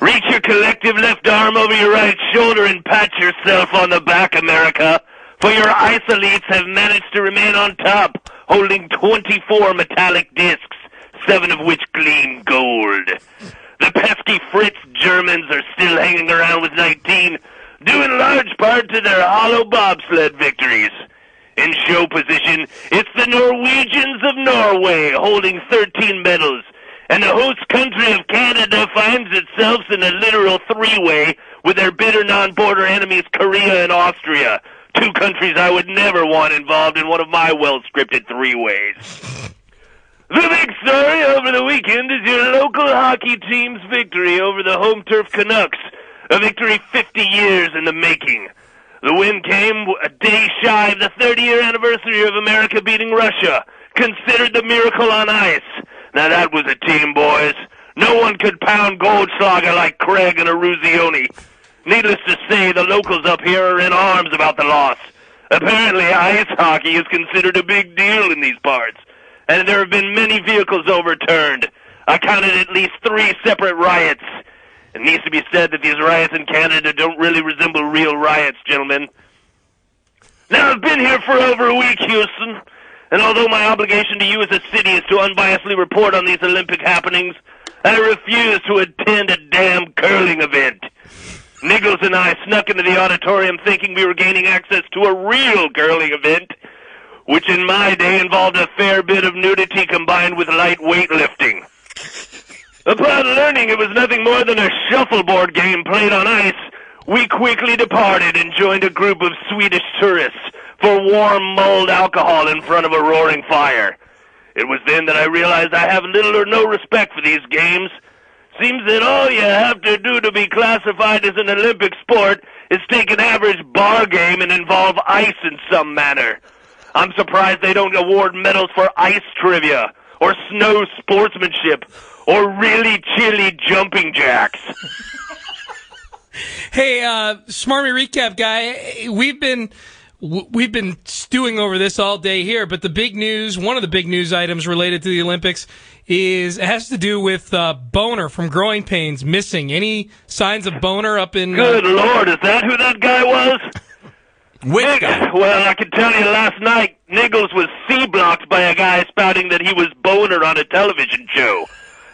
Reach your collective left arm over your right shoulder and pat yourself on the back, America, for your ice elites have managed to remain on top, holding 24 metallic discs, 7 of which gleam gold. The pesky Fritz Germans are still hanging around with 19, due in large part to their hollow bobsled victories. In show position, it's the Norwegians of Norway holding 13 medals, and the host country of Canada finds itself in a literal three-way with their bitter non-border enemies Korea and Austria, 2 countries I would never want involved in one of my well-scripted three-ways. The big story over the weekend is your local hockey team's victory over the home turf Canucks, a victory 50 years in the making. The win came a day shy of the 30-year anniversary of America beating Russia, considered the miracle on ice. Now that was a team, boys. No one could pound Goldschlager like Craig and Eruzione. Needless to say, the locals up here are in arms about the loss. Apparently, ice hockey is considered a big deal in these parts, and there have been many vehicles overturned. I counted at least 3 separate riots. It needs to be said that these riots in Canada don't really resemble real riots, gentlemen. Now, I've been here for over a week, Houston. And although my obligation to you as a city is to unbiasedly report on these Olympic happenings, I refuse to attend a damn curling event. Niggles and I snuck into the auditorium thinking we were gaining access to a real curling event, which in my day involved a fair bit of nudity combined with light weightlifting. Upon learning it was nothing more than a shuffleboard game played on ice, we quickly departed and joined a group of Swedish tourists for warm mulled alcohol in front of a roaring fire. It was then that I realized I have little or no respect for these games. Seems that all you have to do to be classified as an Olympic sport is take an average bar game and involve ice in some manner. I'm surprised they don't award medals for ice trivia, or snow sportsmanship, or really chilly jumping jacks. Hey, Smarmy Recap Guy, we've been we've been stewing over this all day here, but the big news, one of the big news items related to the Olympics has to do with Boner from Growing Pains missing. Any signs of Boner up in... Good Lord, is that who that guy was? Which guy? Well, I can tell you last night, Niggles was C-blocked by a guy spouting that he was Boner on a television show.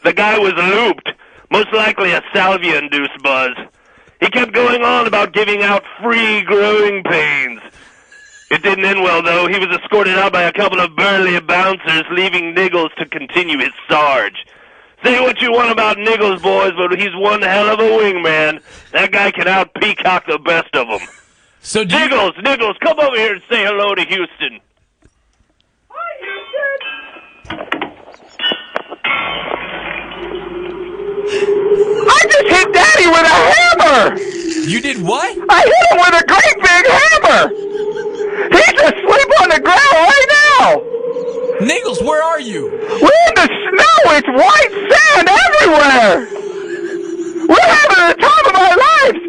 The guy was looped, most likely a salvia-induced buzz. He kept going on about giving out free Growing Pains. It didn't end well, though. He was escorted out by a couple of burly bouncers, leaving Niggles to continue his Sarge. Say what you want about Niggles, boys, but he's one hell of a wingman. That guy can out-peacock the best of them. So Niggles, come over here and say hello to Houston. Hi, Houston. I just hit Daddy with a hammer! You did what? I hit him with a great big hammer! He's asleep on the ground right now! Niggles, where are you? We're in the snow! It's white sand everywhere! We're having the time of our lives!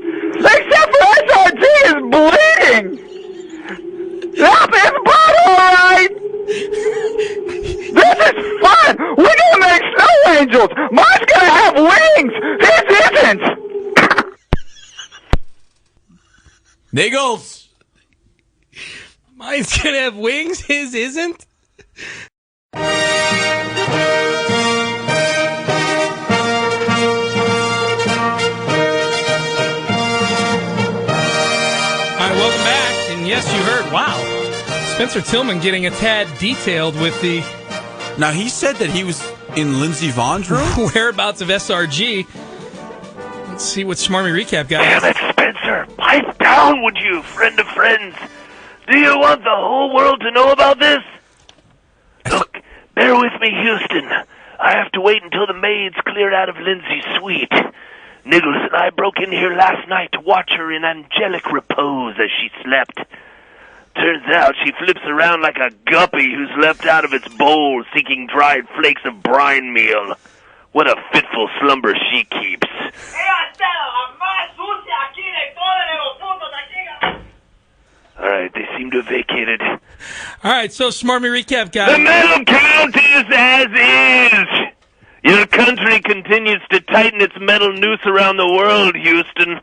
Except for SRG is bleeding! Help his blood, alright! This is fun! We're gonna make snow angels! Mine's gonna have wings! His isn't! Niggles! Mine's gonna have wings, his isn't? All right, welcome back. And yes, you heard, wow, Spencer Tillman getting a tad detailed with the... Now, he said that he was in Lindsey Vohn's room? Whereabouts of SRG. Let's see what Smarmy Recap got. Damn it, Spencer! Pipe down, would you, friend of friends? Do you want the whole world to know about this? Look, bear with me, Houston. I have to wait until the maids cleared out of Lindsay's suite. Niggles and I broke in here last night to watch her in angelic repose as she slept. Turns out she flips around like a guppy who's leapt out of its bowl seeking dried flakes of brine meal. What a fitful slumber she keeps. All right, they seem to have vacated. All right, so Smarmy Recap guy. The medal count is as is. Your country continues to tighten its metal noose around the world, Houston,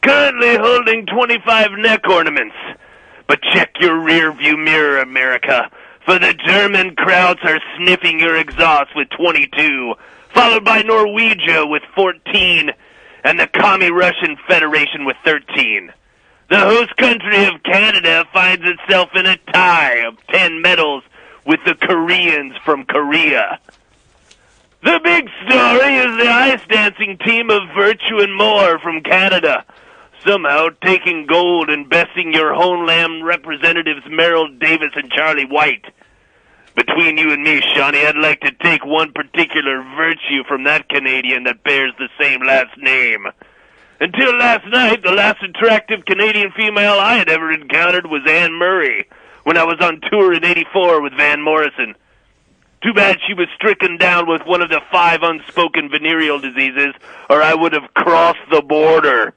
currently holding 25 neck ornaments. But check your rear-view mirror, America, for the German Krauts are sniffing your exhaust with 22, followed by Norwegia with 14, and the Commie Russian Federation with 13. The host country of Canada finds itself in a tie of 10 medals with the Koreans from Korea. The big story is the ice dancing team of Virtue and More from Canada, somehow taking gold and besting your homeland representatives Merrill Davis and Charlie White. Between you and me, Shawnee, I'd like to take one particular virtue from that Canadian that bears the same last name. Until last night, the last attractive Canadian female I had ever encountered was Anne Murray, when I was on tour in '84 with Van Morrison. Too bad she was stricken down with one of the 5 unspoken venereal diseases, or I would have crossed the border.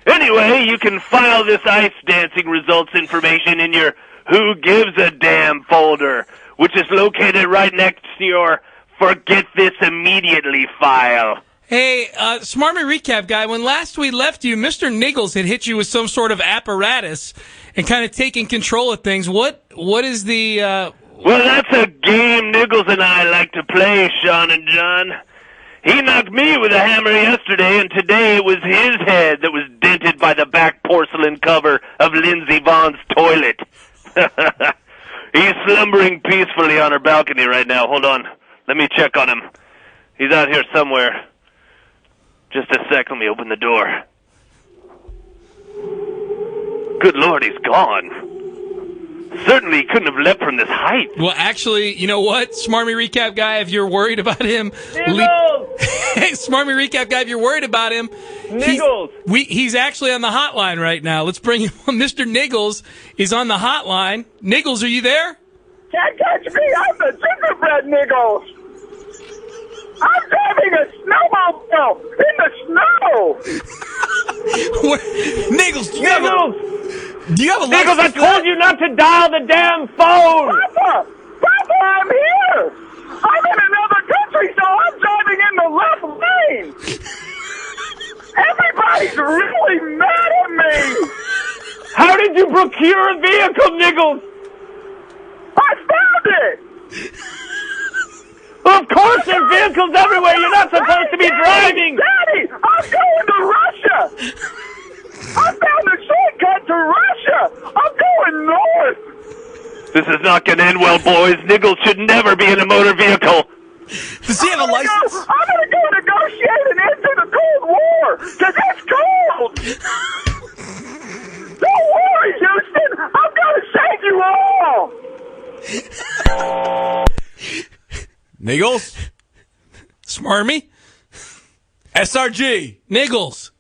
Anyway, you can file this ice dancing results information in your Who Gives a Damn folder, which is located right next to your Forget This Immediately file. Hey, Smarmy Recap guy, when last we left you, Mr. Niggles had hit you with some sort of apparatus and kind of taking control of things. What is the... Well, that's a game Niggles and I like to play, Sean and John. He knocked me with a hammer yesterday, and today it was his head that was dented by the back porcelain cover of Lindsey Vohn's toilet. He's slumbering peacefully on her balcony right now. Hold on. Let me check on him. He's out here somewhere. Just a sec, let me open the door. Good Lord, he's gone. Certainly he couldn't have leapt from this height. Well, actually, you know what, Smarmy Recap guy, if you're worried about him... Hey, Smarmy Recap guy, if you're worried about him... Niggles! He's actually on the hotline right now. Let's bring him on. Mr. Niggles is on the hotline. Niggles, are you there? Can't catch me, I'm the gingerbread Niggles! I'm driving a snowmobile in the snow! Niggles, do you have Do you have a Niggles, I told you not to dial the damn phone! Papa, I'm here! I'm in another country, so I'm driving in the left lane! Everybody's really mad at me! How did you procure a vehicle, Niggles? I found it! Well, of course there are vehicles everywhere. You're not supposed to be driving. Daddy, I'm going to Russia! I found a shortcut to Russia! I'm going north! This is not going to end well, boys. Niggles should never be in a motor vehicle. Does he have a license? I'm going to go negotiate an end to the Cold War, because it's cold! Don't worry, Houston! I'm going to save you all! Niggles? Smarmy? SRG? Niggles?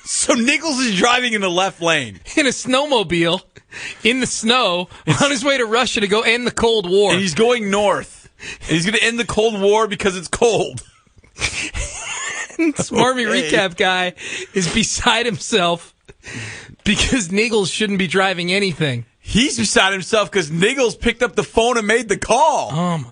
So Niggles is driving in the left lane. In a snowmobile, in the snow, on his way to Russia to go end the Cold War. And he's going north. And he's going to end the Cold War because it's cold. Smarmy Recap Guy is beside himself because Niggles shouldn't be driving anything. He's beside himself because Niggles picked up the phone and made the call. Welcome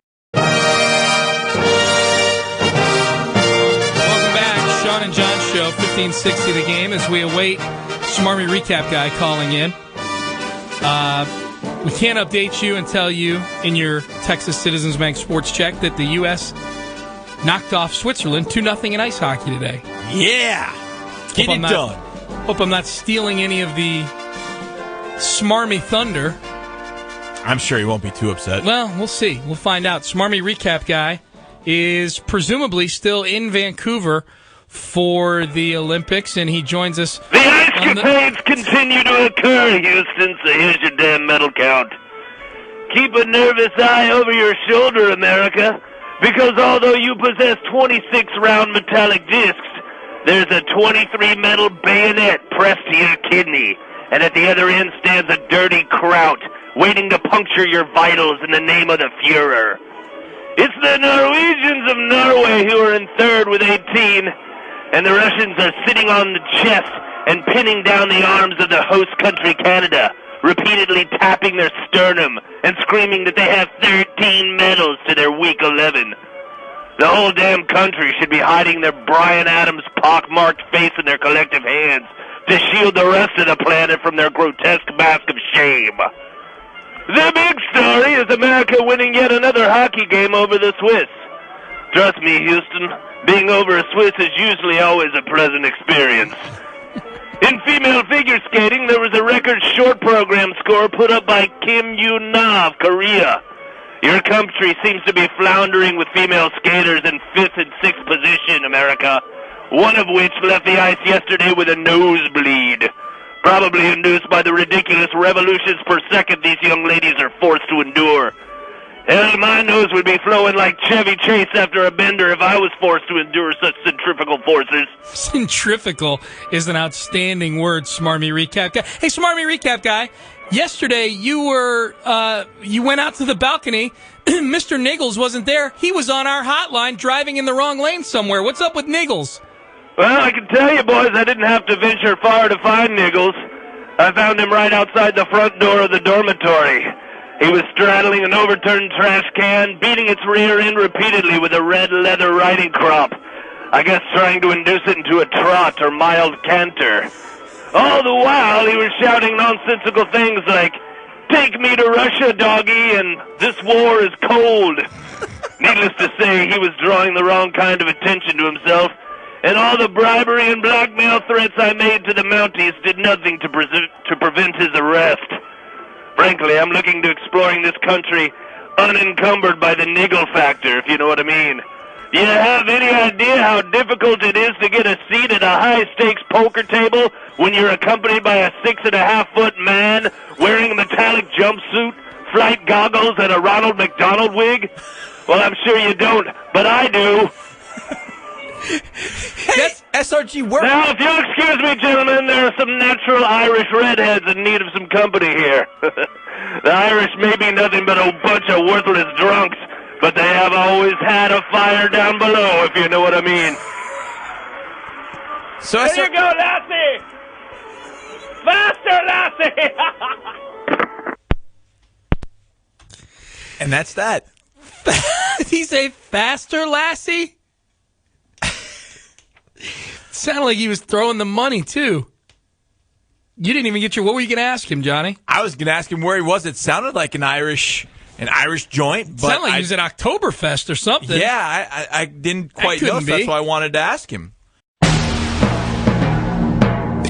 back, Sean and John Show, 1560 The Game, as we await Smarmy Recap Guy calling in. We can't update you and tell you in your Texas Citizens Bank Sports Check that the U.S. knocked off Switzerland 2-0 in ice hockey today. Yeah. Get it done. Hope I'm not stealing any of the Smarmy thunder. I'm sure he won't be too upset. Well, we'll see. We'll find out. Smarmy Recap Guy is presumably still in Vancouver for the Olympics, and he joins us. The ice capades continue to occur, Houston, so here's your damn medal count. Keep a nervous eye over your shoulder, America, because although you possess 26 round metallic discs, there's a 23 metal bayonet pressed to your kidney, and at the other end stands a dirty kraut waiting to puncture your vitals in the name of the Fuhrer. It's the Norwegians of Norway who are in third with 18, and the Russians are sitting on the chest and pinning down the arms of the host country, Canada, repeatedly tapping their sternum and screaming that they have 13 medals to their weak 11. The whole damn country should be hiding their Bryan Adams pockmarked face in their collective hands to shield the rest of the planet from their grotesque mask of shame. The big story is America winning yet another hockey game over the Swiss. Trust me, Houston, being over a Swiss is usually always a pleasant experience. In female figure skating, there was a record short program score put up by Kim Yoon-na of Korea. Your country seems to be floundering with female skaters in 5th and 6th position, America, one of which left the ice yesterday with a nosebleed, probably induced by the ridiculous revolutions per second these young ladies are forced to endure. Hell, my nose would be flowing like Chevy Chase after a bender if I was forced to endure such centrifugal forces. Centrifugal is an outstanding word, Smarmy Recap Guy. Hey, Smarmy Recap Guy, yesterday you went out to the balcony. Mr. Niggles wasn't there. He was on our hotline driving in the wrong lane somewhere. What's up with Niggles? Well, I can tell you, boys, I didn't have to venture far to find Niggles. I found him right outside the front door of the dormitory. He was straddling an overturned trash can, beating its rear end repeatedly with a red leather riding crop. I guess trying to induce it into a trot or mild canter. All the while, he was shouting nonsensical things like, "Take me to Russia, doggy," and "This war is cold." Needless to say, he was drawing the wrong kind of attention to himself, and all the bribery and blackmail threats I made to the Mounties did nothing to prevent his arrest. Frankly, I'm looking to exploring this country unencumbered by the niggle factor, if you know what I mean. Do you have any idea how difficult it is to get a seat at a high-stakes poker table when you're accompanied by a 6.5-foot man wearing a metallic jumpsuit, flight goggles, and a Ronald McDonald wig? Well, I'm sure you don't, but I do. That's SRG work. Now, if you'll excuse me, gentlemen, there are some natural Irish redheads in need of some company here. The Irish may be nothing but a bunch of worthless drunks, but they have always had a fire down below, if you know what I mean. So there you go, Lassie! Faster, Lassie! And that's that. Did he say faster, Lassie? Sounded like he was throwing the money, too. You didn't even get your... What were you going to ask him, Johnny? I was going to ask him where he was. It sounded like an Irish joint. But sounded like he was at Oktoberfest or something. Yeah, I didn't quite know, so that's why I wanted to ask him.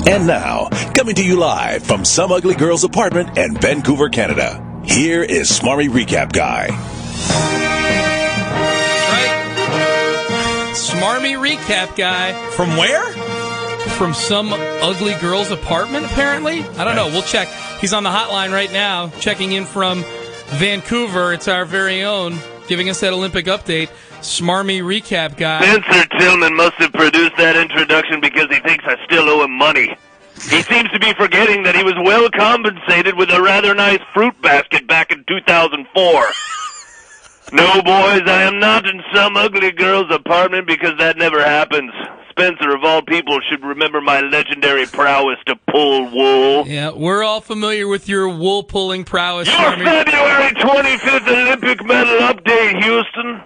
And now, coming to you live from Some Ugly Girl's apartment in Vancouver, Canada, here is Smarmy Recap Guy. That's right. Smarmy Recap Guy. From where? From Some Ugly Girl's apartment, apparently. I don't know. We'll check. He's on the hotline right now, checking in from Vancouver. It's our very own, giving us that Olympic update. Smarmy Recap Guy. Spencer Tillman must have produced that introduction because he thinks I still owe him money. He seems to be forgetting that he was well compensated with a rather nice fruit basket back in 2004. No, boys, I am not in Some Ugly Girl's apartment because that never happens. Spencer, of all people, should remember my legendary prowess to pull wool. Yeah, we're all familiar with your wool-pulling prowess. Your February 25th Olympic medal update, Houston.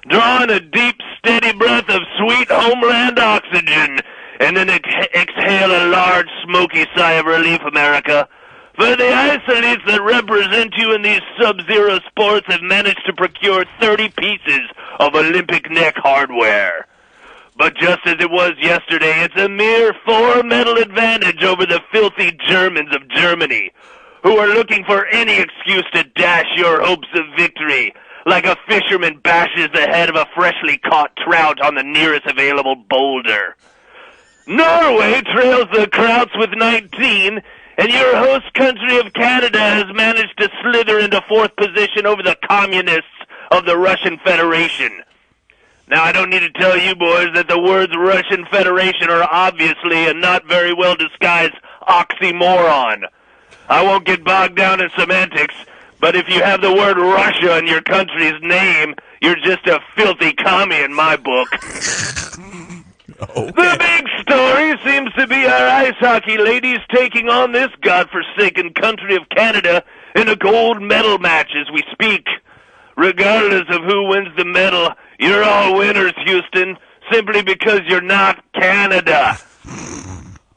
Drawing a deep, steady breath of sweet homeland oxygen, and then exhale a large, smoky sigh of relief, America. For the athletes that represent you in these sub-zero sports have managed to procure 30 pieces of Olympic neck hardware. But just as it was yesterday, it's a mere 4-medal advantage over the filthy Germans of Germany, who are looking for any excuse to dash your hopes of victory, like a fisherman bashes the head of a freshly caught trout on the nearest available boulder. Norway trails the Krauts with 19, and your host country of Canada has managed to slither into 4th position over the communists of the Russian Federation. Now, I don't need to tell you boys that the words Russian Federation are obviously a not very well disguised oxymoron. I won't get bogged down in semantics, but if you have the word Russia in your country's name, you're just a filthy commie in my book. Okay. The big story seems to be our ice hockey ladies taking on this godforsaken country of Canada in a gold medal match as we speak. Regardless of who wins the medal, you're all winners, Houston, simply because you're not Canada.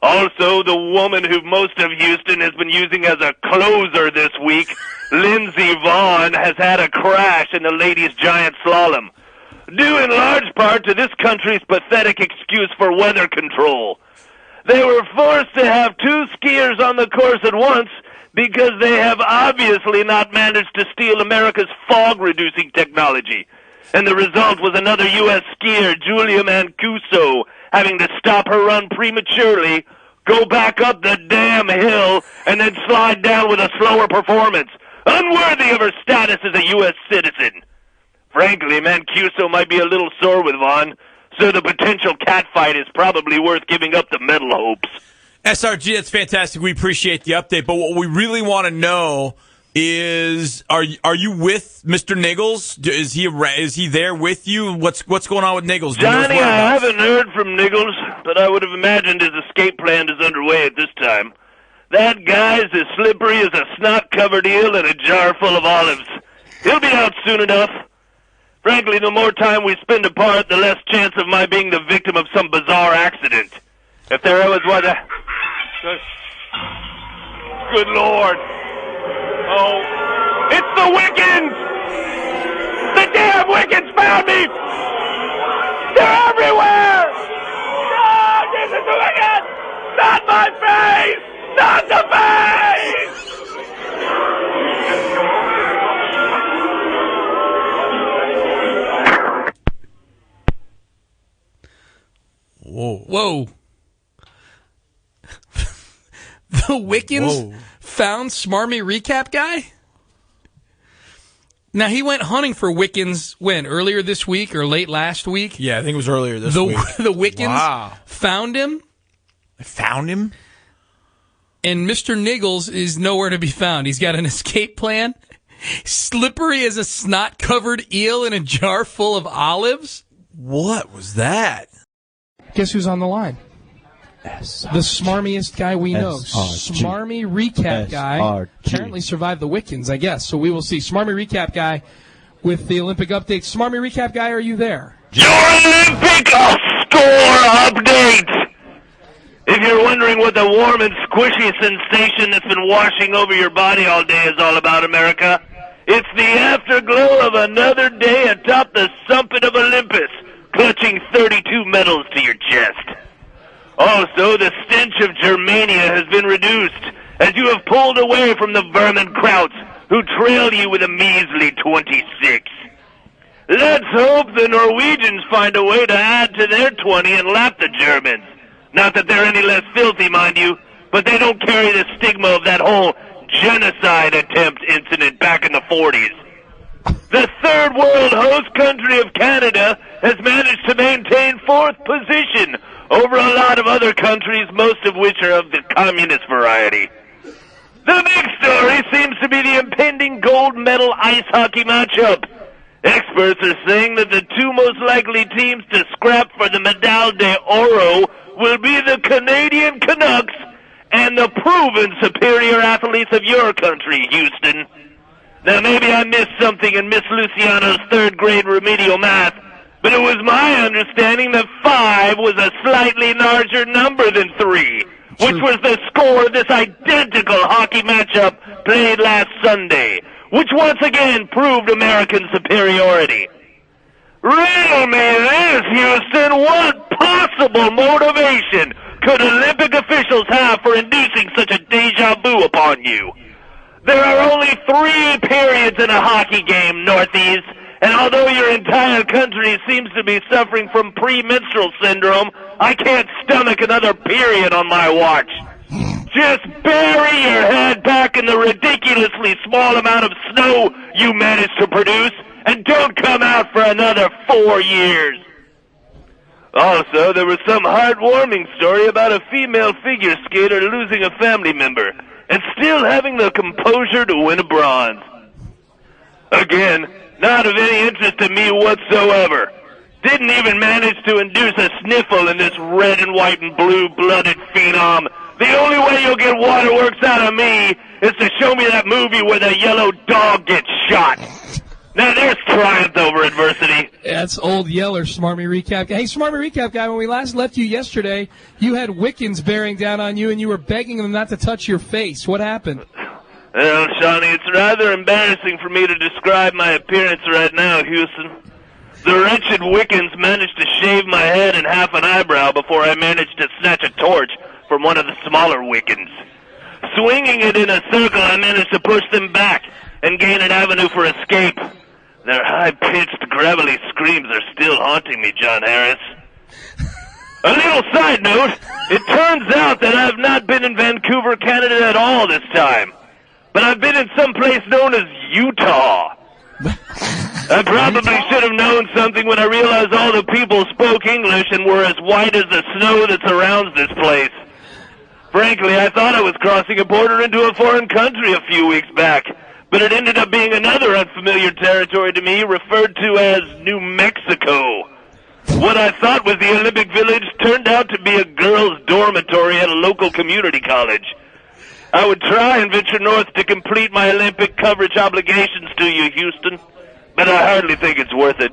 Also, the woman who most of Houston has been using as a closer this week, Lindsey Vaughn, has had a crash in the ladies' giant slalom, due in large part to this country's pathetic excuse for weather control. They were forced to have 2 skiers on the course at once because they have obviously not managed to steal America's fog-reducing technology. And the result was another U.S. skier, Julia Mancuso, having to stop her run prematurely, go back up the damn hill, and then slide down with a slower performance, unworthy of her status as a U.S. citizen. Frankly, Mancuso might be a little sore with Vaughn, so the potential catfight is probably worth giving up the medal hopes. SRG, that's fantastic. We appreciate the update, but what we really want to know is, are you with Mr. Niggles? Is he there with you? What's going on with Niggles? Johnny, I haven't heard from Niggles, but I would have imagined his escape plan is underway at this time. That guy's as slippery as a snot-covered eel in a jar full of olives. He'll be out soon enough. Frankly, the more time we spend apart, the less chance of my being the victim of some bizarre accident. If there ever was a... Good Lord. Oh, it's the Wiccans! The damn Wiccans found me! They're everywhere! No, this is the Wiccans! Not my face! Not the face! Whoa. The Wiccans found Smarmy Recap Guy? Now, he went hunting for Wiccans, when? Earlier this week or late last week? Yeah, I think it was earlier this week. The Wiccans found him. They found him? And Mr. Niggles is nowhere to be found. He's got an escape plan. Slippery as a snot-covered eel in a jar full of olives. What was that? Guess who's on the line? The smarmiest guy we know. SRG. Smarmy recap guy. SRG. Apparently survived the Wiccans, I guess. So we will see. Smarmy recap guy with the Olympic update. Smarmy recap guy, are you there? Your Olympic score update! If you're wondering what the warm and squishy sensation that's been washing over your body all day is all about, America, it's the afterglow of another day atop the summit of Olympus, clutching 32 medals to your chest. Also, the stench of Germania has been reduced as you have pulled away from the vermin krauts who trail you with a measly 26. Let's hope the Norwegians find a way to add to their 20 and lap the Germans. Not that they're any less filthy, mind you, but they don't carry the stigma of that whole genocide attempt incident back in the 40s. The third world host country of Canada has managed to maintain fourth position over a lot of other countries, most of which are of the communist variety. The big story seems to be the impending gold medal ice hockey matchup. Experts are saying that the two most likely teams to scrap for the Medal de Oro will be the Canadian Canucks and the proven superior athletes of your country, Houston. Now, maybe I missed something in Miss Luciano's third-grade remedial math, but it was my understanding that 5 was a slightly larger number than 3, which was the score of this identical hockey matchup played last Sunday, which once again proved American superiority. Riddle me this, Houston. What possible motivation could Olympic officials have for inducing such a deja vu upon you? There are only 3 periods in a hockey game, Northeast, and although your entire country seems to be suffering from premenstrual syndrome, I can't stomach another period on my watch. Just bury your head back in the ridiculously small amount of snow you managed to produce, and don't come out for another 4 years. Also, there was some heartwarming story about a female figure skater losing a family member and still having the composure to win a bronze. Again, not of any interest to me whatsoever. Didn't even manage to induce a sniffle in this red and white and blue-blooded phenom. The only way you'll get waterworks out of me is to show me that movie where the yellow dog gets shot. Now there's triumph over adversity. That's old Yeller, Smarmy Recap Guy. Hey, Smarmy Recap Guy, when we last left you yesterday, you had Wiccans bearing down on you, and you were begging them not to touch your face. What happened? Well, Shawnee, it's rather embarrassing for me to describe my appearance right now, Houston. The wretched Wiccans managed to shave my head and half an eyebrow before I managed to snatch a torch from one of the smaller Wiccans. Swinging it in a circle, I managed to push them back and gain an avenue for escape. Their high-pitched, gravelly screams are still haunting me, John Harris. A little side note, it turns out that I've not been in Vancouver, Canada at all this time, but I've been in some place known as Utah. I probably should have known something when I realized all the people spoke English and were as white as the snow that surrounds this place. Frankly, I thought I was crossing a border into a foreign country a few weeks back, but it ended up being another unfamiliar territory to me, referred to as New Mexico. What I thought was the Olympic Village turned out to be a girls' dormitory at a local community college. I would try and venture north to complete my Olympic coverage obligations to you, Houston, but I hardly think it's worth it.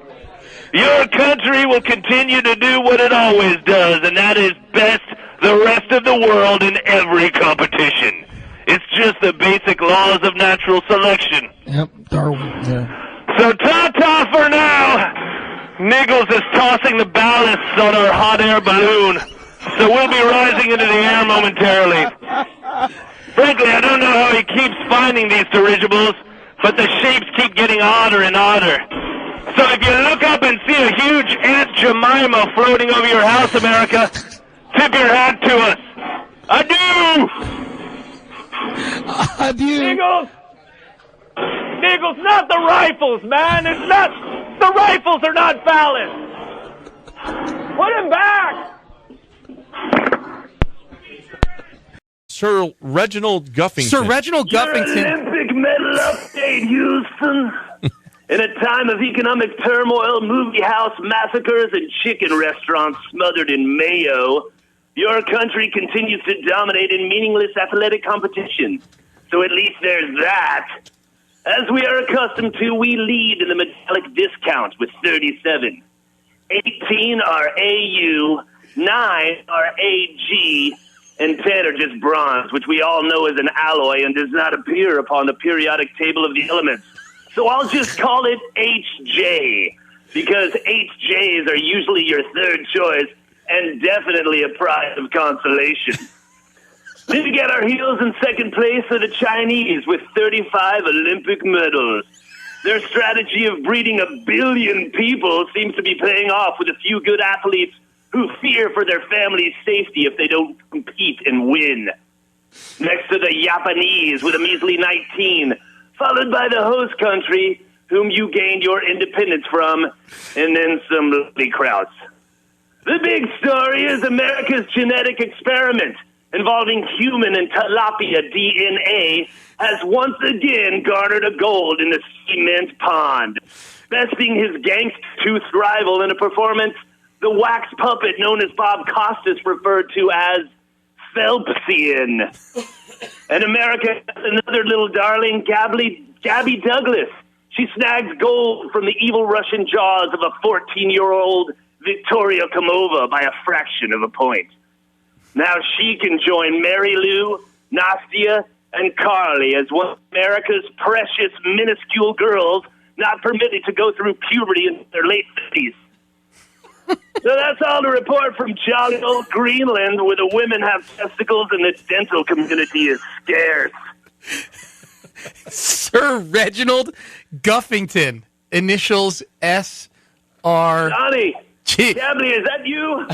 Your country will continue to do what it always does, and that is best the rest of the world in every competition. It's just the basic laws of natural selection. Yep, Darwin. Yeah. So ta-ta for now. Niggles is tossing the ballasts on our hot air balloon, so we'll be rising into the air momentarily. Frankly, I don't know how he keeps finding these dirigibles, but the shapes keep getting odder and odder. So if you look up and see a huge Aunt Jemima floating over your house, America, tip your hat to us. Adieu! Adieu. Niggles, not the rifles, man. It's not. The rifles are not valid. Put him back. Sir Reginald Guffington. Sir Reginald Guffington. Your Olympic medal update, Houston. In a time of economic turmoil, movie house massacres, and chicken restaurants smothered in mayo, Your country continues to dominate in meaningless athletic competition. So at least there's that. As we are accustomed to, we lead in the metallic discount with 37. 18 are AU, 9 are AG, and 10 are just bronze, which we all know is an alloy and does not appear upon the periodic table of the elements. So I'll just call it HJ, because HJs are usually your third choice and definitely a prize of consolation. Then we get our heels in second place are the Chinese with 35 Olympic medals. Their strategy of breeding 1 billion people seems to be paying off with a few good athletes who fear for their family's safety if they don't compete and win. Next to the Japanese with a measly 19, followed by the host country, whom you gained your independence from, and then some lovely Krauts. The big story is America's genetic experiment involving human and tilapia DNA has once again garnered a gold in the cement pond, besting his gangst-toothed rival in a performance the wax puppet known as Bob Costas referred to as Phelpsian. And America has another little darling, Gabby Douglas. She snags gold from the evil Russian jaws of a 14-year-old Victoria Komova by a fraction of a point. Now she can join Mary Lou, Nastia, and Carly as one of America's precious, minuscule girls not permitted to go through puberty in their late 50s. So that's all to report from jolly old Greenland, where the women have testicles and the dental community is scarce. Sir Reginald Guffington, initials S.R. Johnny, Gabby, is that you?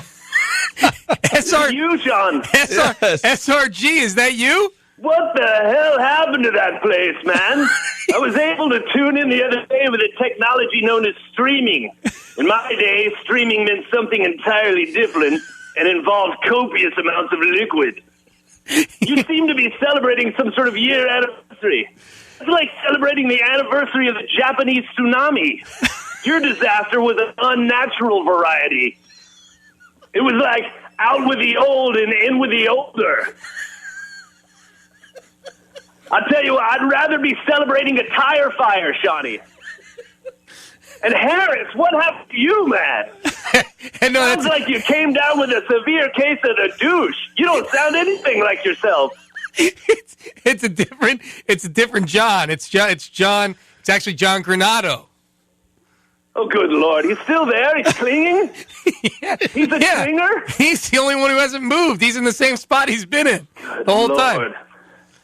S.R. You, John. SRG, is that you? What the hell happened to that place, man? I was able to tune in the other day with a technology known as streaming. In my day, streaming meant something entirely different and involved copious amounts of liquid. You seem to be celebrating some sort of year anniversary. It's like celebrating the anniversary of the Japanese tsunami. Your disaster was an unnatural variety. It was like out with the old and in with the older. I'll tell you what, I'd rather be celebrating a tire fire, Shawnee. And Harris, what happened to you, man? Sounds like you came down with a severe case of the douche. You don't sound anything like yourself. It's a different John. It's John. It's actually John Granado. Oh, good Lord. He's still there? He's clinging? He's a clinger? He's the only one who hasn't moved. He's in the same spot he's been in the whole time.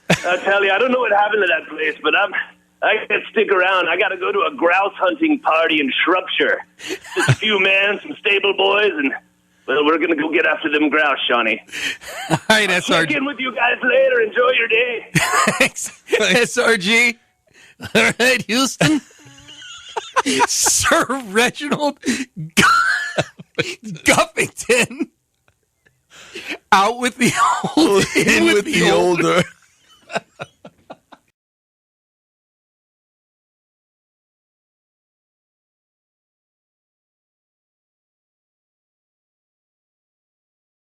I tell you, I don't know what happened to that place, but I can't stick around. I got to go to a grouse hunting party in Shropshire. Just a few men, some stable boys, and well, we're going to go get after them grouse, Shawnee. All right, SRG. Check in with you guys later. Enjoy your day. Thanks, SRG. All right, Houston. Sir Reginald Guffington. Out with the old, in with the older.